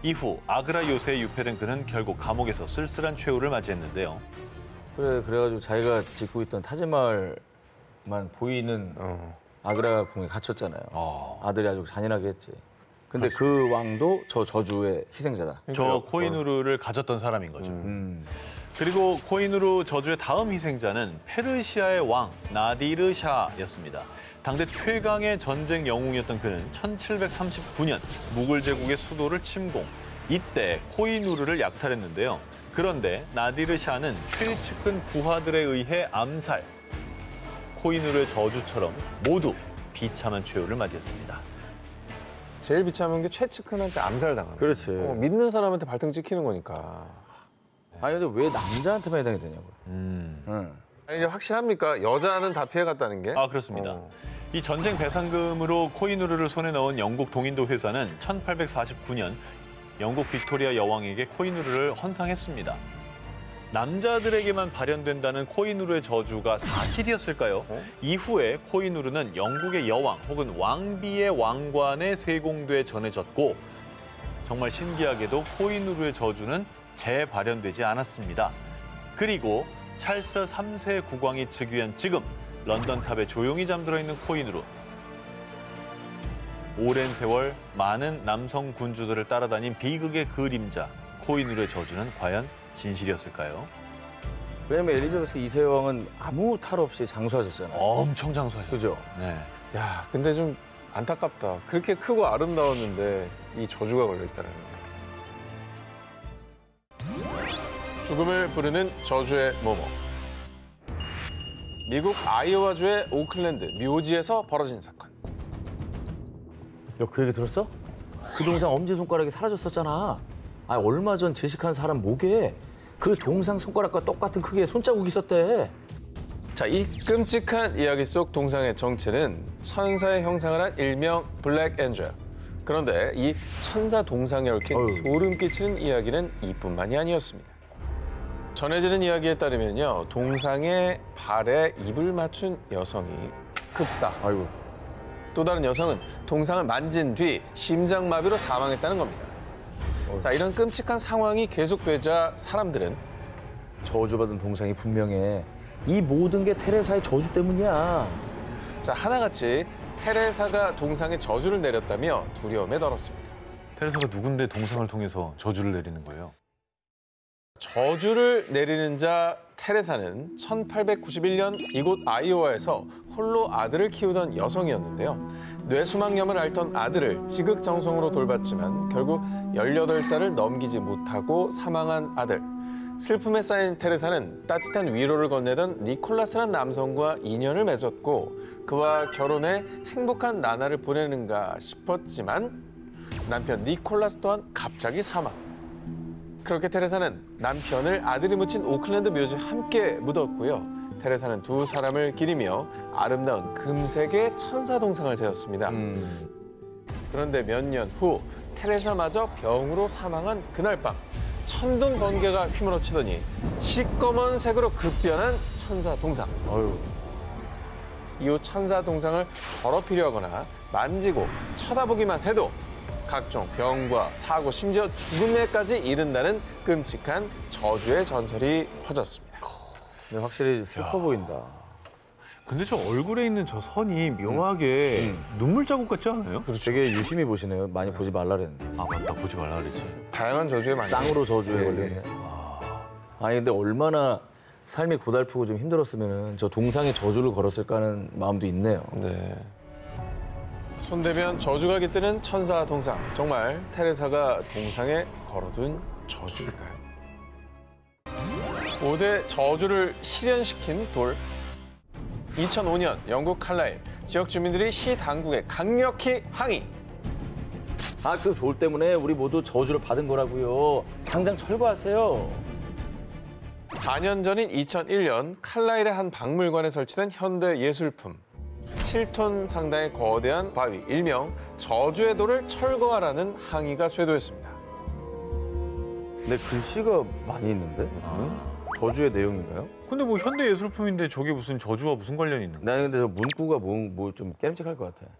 이후 아그라 요새에 유폐된 그는 결국 감옥에서 쓸쓸한 최후를 맞이했는데요. 그래가지고 자기가 짓고 있던 타지마할만 보이는 아그라 궁에 갇혔잖아요. 아들이 아주 잔인하게 했지. 근데 그 왕도 저 저주의 희생자다. 저 코이누르를 가졌던 사람인 거죠. 그리고 코이누르 저주의 다음 희생자는 페르시아의 왕 나디르 샤였습니다. 당대 최강의 전쟁 영웅이었던 그는 1739년 무굴 제국의 수도를 침공. 이때 코이누르를 약탈했는데요. 그런데 나디르 샤는 최측근 부하들에 의해 암살. 코이누르의 저주처럼 모두 비참한 최후를 맞이했습니다. 제일 비참한 게 최측근한테 암살당하는. 그렇지. 믿는 사람한테 발등 찍히는 거니까. 아니 근데 왜 남자한테만 해당이 되냐고요. 아니, 이제 확실합니까? 여자는 다 피해갔다는 게? 아, 그렇습니다. 이 전쟁 배상금으로 코이누르를 손에 넣은 영국 동인도 회사는 1849년 영국 빅토리아 여왕에게 코이누르를 헌상했습니다. 남자들에게만 발현된다는 코이누르의 저주가 사실이었을까요? 이후에 코이누르는 영국의 여왕 혹은 왕비의 왕관에 세공돼 전해졌고 정말 신기하게도 코이누르의 저주는 재발현되지 않았습니다. 그리고 찰스 3세 국왕이 즉위한 지금 런던탑에 조용히 잠들어 있는 코이누르. 오랜 세월 많은 남성 군주들을 따라다닌 비극의 그림자 코이누르의 저주는 과연 진실이었을까요? 왜냐면 엘리자베스 2세 여왕은 아무 탈 없이 장수하셨잖아요. 엄청 장수하셨죠. 그죠? 네. 야, 근데 좀 안타깝다. 그렇게 크고 아름다웠는데 이 저주가 걸려있다는 거. 죽음을 부르는 저주의 모모. 미국 아이오와주의 오클랜드 묘지에서 벌어진 사건. 야, 그 얘기 들었어? 그 동상 엄지손가락이 사라졌었잖아. 아, 얼마 전 제식한 사람 목에 그 동상 손가락과 똑같은 크기의 손자국이 있었대. 자, 이 끔찍한 이야기 속 동상의 정체는 천사의 형상을 한 일명 블랙 엔젤. 그런데 이 천사 동상에 얽힌 소름 끼치는 이야기는 이뿐만이 아니었습니다. 전해지는 이야기에 따르면요, 동상의 발에 입을 맞춘 여성이 급사. 아이고. 또 다른 여성은 동상을 만진 뒤 심장마비로 사망했다는 겁니다. 자, 이런 끔찍한 상황이 계속되자 사람들은 저주받은 동상이 분명해. 이 모든 게 테레사의 저주 때문이야. 자, 하나같이 테레사가 동상에 저주를 내렸다며 두려움에 떨었습니다. 테레사가 누군데 동상을 통해서 저주를 내리는 거예요? 저주를 내리는 자 테레사는 1891년 이곳 아이오와에서 홀로 아들을 키우던 여성이었는데요. 뇌수막염을 앓던 아들을 지극정성으로 돌봤지만 결국 18살을 넘기지 못하고 사망한 아들. 슬픔에 쌓인 테레사는 따뜻한 위로를 건네던 니콜라스라는 남성과 인연을 맺었고 그와 결혼해 행복한 나날을 보내는가 싶었지만 남편 니콜라스 또한 갑자기 사망. 그렇게 테레사는 남편을 아들이 묻힌 오클랜드 묘지에 함께 묻었고요. 테레사는 두 사람을 기리며 아름다운 금색의 천사 동상을 세웠습니다. 그런데 몇 년 후 테레사마저 병으로 사망한 그날 밤 천둥 번개가 휘몰아치더니 시꺼먼 색으로 급변한 천사 동상. 이후 천사 동상을 더럽히려 하거나 만지고 쳐다보기만 해도 각종 병과 사고, 심지어 죽음에까지 이른다는 끔찍한 저주의 전설이 퍼졌습니다. 근데 확실히 슬퍼 보인다. 근데 저 얼굴에 있는 저 선이 묘하게 눈물 자국 같지 않아요? 되게 유심히 보시네요. 많이 보지 말라 그랬는데. 아 맞다, 보지 말라 그랬지. 다양한 저주에 많이 쌍으로 저주에 네, 걸렸네. 아니 근데 얼마나 삶이 고달프고 좀 힘들었으면 저 동상에 저주를 걸었을까 하는 마음도 있네요. 네. 손대면 저주가 깃드는 천사 동상. 정말 테레사가 동상에 걸어둔 저주일까요? 5대 저주를 실현시킨 돌. 2005년 영국 칼라일 지역 주민들이 시 당국에 강력히 항의. 아 그 돌 때문에 우리 모두 저주를 받은 거라고요. 당장 철거하세요. 4년 전인 2001년 칼라일의 한 박물관에 설치된 현대 예술품. 7톤 상당의 거대한 바위, 일명 저주의 돌을 철거하라는 항의가 쇄도했습니다. 근데 글씨가 많이 있는데? 저주의 내용인가요? 근데 뭐 현대 예술품인데 저게 무슨 저주와 무슨 관련이 있는 거야? 나는 근데 저 문구가 뭐 좀 깨름직할 것 같아.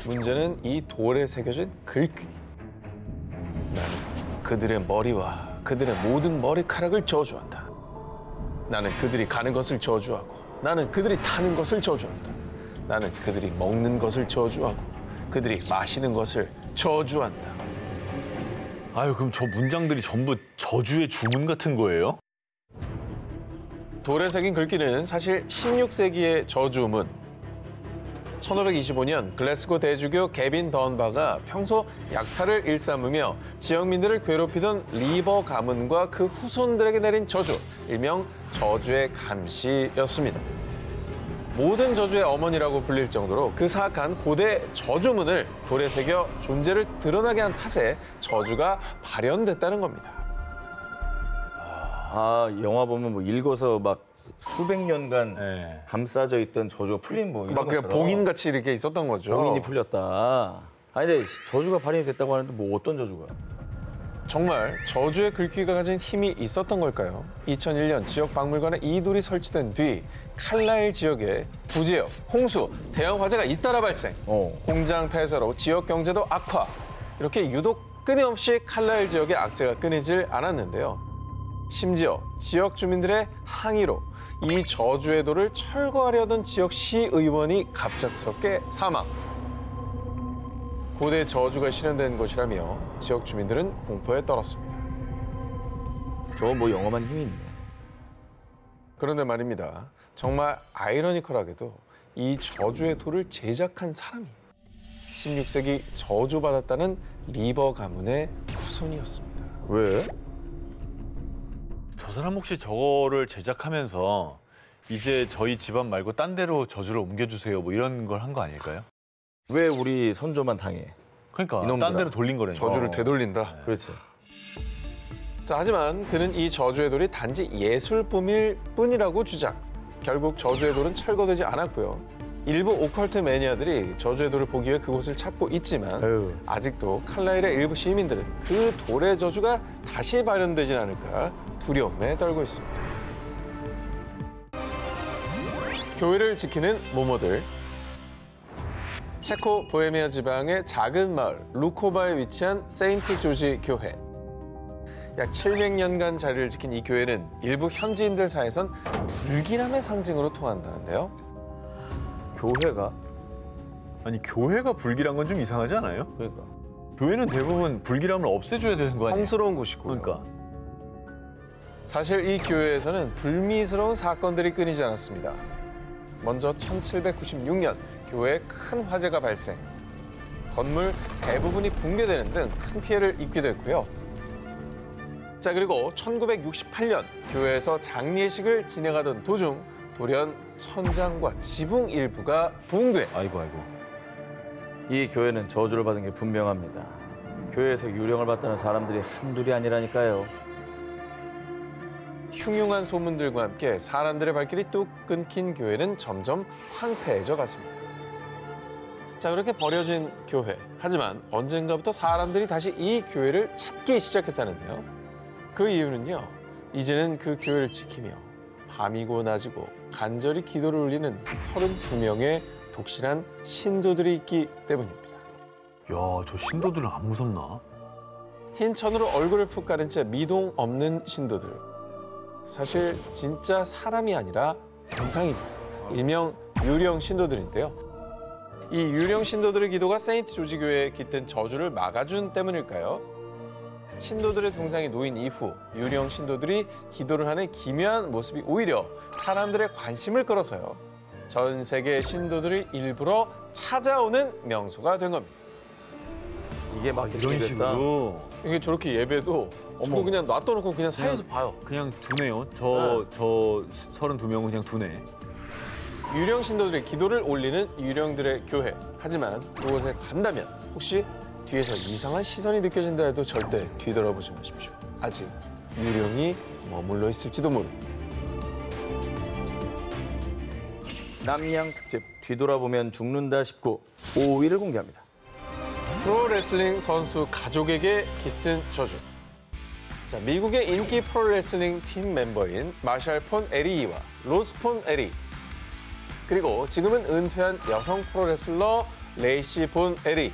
문제는 이 돌에 새겨진 글귀. 나는 그들의 머리와 그들의 모든 머리카락을 저주한다. 나는 그들이 가는 것을 저주하고 나는 그들이 타는 것을 저주한다. 나는 그들이 먹는 것을 저주하고 그들이 마시는 것을 저주한다. 아유, 그럼 저 문장들이 전부 저주의 주문 같은 거예요? 돌에 새긴 글귀는 사실 16세기의 저주문. 1525년 글래스고 대주교 개빈 던바가 평소 약탈을 일삼으며 지역민들을 괴롭히던 리버 가문과 그 후손들에게 내린 저주, 일명 저주의 감시였습니다. 모든 저주의 어머니라고 불릴 정도로 그 사악한 고대 저주문을 돌에 새겨 존재를 드러나게 한 탓에 저주가 발현됐다는 겁니다. 아 영화 보면 뭐 읽어서 막 수백 년간 네. 감싸져 있던 저주가 풀린 뭐 이런 막 그냥 것처럼 봉인같이 이렇게 있었던 거죠. 봉인이 풀렸다. 아니 근데 저주가 발현이 됐다고 하는데 뭐 어떤 저주가? 정말 저주의 글귀가 가진 힘이 있었던 걸까요? 2001년 지역 박물관에 이 돌이 설치된 뒤 칼라일 지역에 부지역, 홍수, 대형 화재가 잇따라 발생. 공장 폐쇄로 지역 경제도 악화. 이렇게 유독 끊임없이 칼라일 지역의 악재가 끊이질 않았는데요. 심지어 지역 주민들의 항의로 이 저주의 돌을 철거하려던 지역 시의원이 갑작스럽게 사망. 고대 저주가 실현된 곳이라며 지역 주민들은 공포에 떨었습니다. 저건 뭐 영험한 힘이 있네. 그런데 말입니다. 정말 아이러니컬하게도 이 저주의 돌을 제작한 사람이 16세기 저주받았다는 리버 가문의 후손이었습니다. 왜? 저 사람 혹시 저거를 제작하면서 이제 저희 집안 말고 딴 데로 저주를 옮겨주세요 뭐 이런 걸 한 거 아닐까요? 왜 우리 선조만 당해? 그러니까 이놈들아. 딴 데로 돌린 거라니까. 저주를 되돌린다. 그렇지. 자, 하지만 그는 이 저주의 돌이 단지 예술품일 뿐이라고 주장. 결국 저주의 돌은 철거되지 않았고요. 일부 오컬트 매니아들이 저주의 돌을 보기 위해 그곳을 찾고 있지만 에휴. 아직도 칼라일의 일부 시민들은 그 돌의 저주가 다시 발현되진 않을까 두려움에 떨고 있습니다. 교회를 지키는 모모들. 체코 보헤미아 지방의 작은 마을 루코바에 위치한 세인트 조지 교회. 약 700년간 자리를 지킨 이 교회는 일부 현지인들 사이에선 불길함의 상징으로 통한다는데요. 교회가? 아니 교회가 불길한 건 좀 이상하지 않아요? 그러니까. 교회는 대부분 불길함을 없애줘야 되는 거 아니에요? 성스러운 곳이고요. 그러니까. 사실 이 교회에서는 불미스러운 사건들이 끊이지 않았습니다. 먼저 1796년 교회에 큰 화재가 발생. 건물 대부분이 붕괴되는 등 큰 피해를 입기도 했고요. 자, 그리고 1968년 교회에서 장례식을 진행하던 도중 돌연 천장과 지붕 일부가 붕괴. 아이고. 이 교회는 저주를 받은 게 분명합니다. 교회에서 유령을 봤다는 사람들이 한둘이 아니라니까요. 흉흉한 소문들과 함께 사람들의 발길이 뚝 끊긴 교회는 점점 황폐해져 갔습니다. 자, 그렇게 버려진 교회. 하지만 언젠가부터 사람들이 다시 이 교회를 찾기 시작했다는데요. 그 이유는요. 이제는 그 교회를 지키며 밤이고 낮이고 간절히 기도를 올리는 32명의 독실한 신도들이 있기 때문입니다. 야, 저 신도들은 안 무섭나? 흰 천으로 얼굴을 푹 가린 채 미동 없는 신도들. 사실 진짜 사람이 아니라 병상입니다. 일명 유령 신도들인데요. 이 유령 신도들의 기도가 세인트 조지 교회에 깃든 저주를 막아준 때문일까요? 신도들의 동상이 놓인 이후 유령 신도들이 기도를 하는 기묘한 모습이 오히려 사람들의 관심을 끌어서요. 전 세계 신도들이 일부러 찾아오는 명소가 된 겁니다. 이게 막 이런 식으로 이게 저렇게 예배도 저거 그냥 놔둬놓고 그냥 사이에서 봐요. 그냥 두네요. 저 32명은 그냥 두네. 유령 신도들의 기도를 올리는 유령들의 교회. 하지만 그곳에 간다면 혹시 뒤에서 이상한 시선이 느껴진다 해도 절대 뒤돌아보지 마십시오. 아직 유령이 머물러 있을지도 모릅니다. 남양 특집 뒤돌아보면 죽는다 19 5위를 공개합니다. 프로레슬링 선수 가족에게 깃든 저주. 자, 미국의 인기 프로레슬링 팀 멤버인 마샬 폰 에리와 로스 폰 에리, 그리고 지금은 은퇴한 여성 프로레슬러 레이시 본 에리.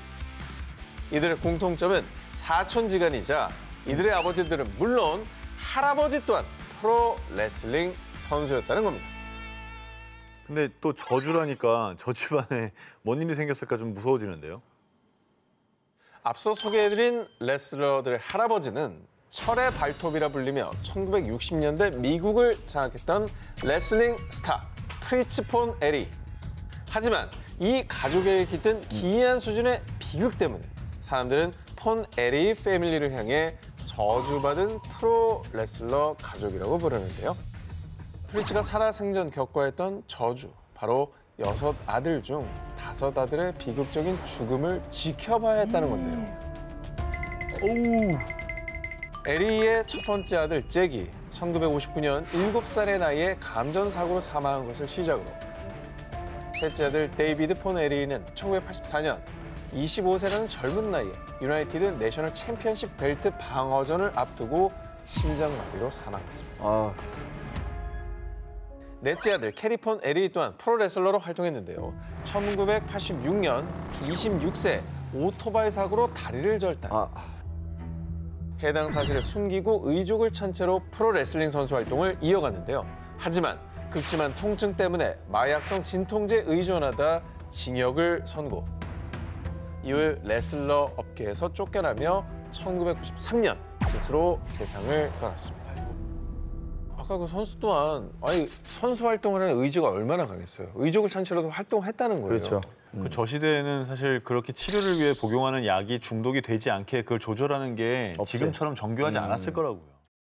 이들의 공통점은 사촌지간이자 이들의 아버지들은 물론 할아버지 또한 프로레슬링 선수였다는 겁니다. 근데 또 저주라니까 저 집안에 뭔 일이 생겼을까 좀 무서워지는데요. 앞서 소개해드린 레슬러들의 할아버지는 철의 발톱이라 불리며 1960년대 미국을 장악했던 레슬링 스타 프리츠 폰 에리. 하지만 이 가족에게 깃든 기이한 수준의 비극 때문에 사람들은 폰 에리 패밀리를 향해 저주받은 프로 레슬러 가족이라고 부르는데요. 프리츠가 살아생전 겪어야 했던 저주, 바로 6 아들 중 5 아들의 비극적인 죽음을 지켜봐야 했다는 건데요. 에리의 첫 번째 아들 잭이 1959년 7살의 나이에 감전사고로 사망한 것을 시작으로, 셋째 아들 데이비드 폰 에리는 1984년 25세라는 젊은 나이에 유나이티드 내셔널 챔피언십 벨트 방어전을 앞두고 심장마비로 사망했습니다. 넷째 아들 캐리 폰 에리 또한 프로레슬러로 활동했는데요. 1986년 26세 오토바이 사고로 다리를 절단. 해당 사실을 숨기고 의족을 찬 채로 프로레슬링 선수 활동을 이어갔는데요. 하지만 극심한 통증 때문에 마약성 진통제에 의존하다 징역을 선고. 이후 레슬러 업계에서 쫓겨나며 1993년 스스로 세상을 떠났습니다. 아까 그 선수 또한 선수 활동을 하는 의지가 얼마나 강했어요. 의족을 찬 채로도 활동을 했다는 거예요. 그렇죠. 저 시대에는 사실 그렇게 치료를 위해 복용하는 약이 중독이 되지 않게 그걸 조절하는 게 없지. 지금처럼 정교하지 않았을 거라고요.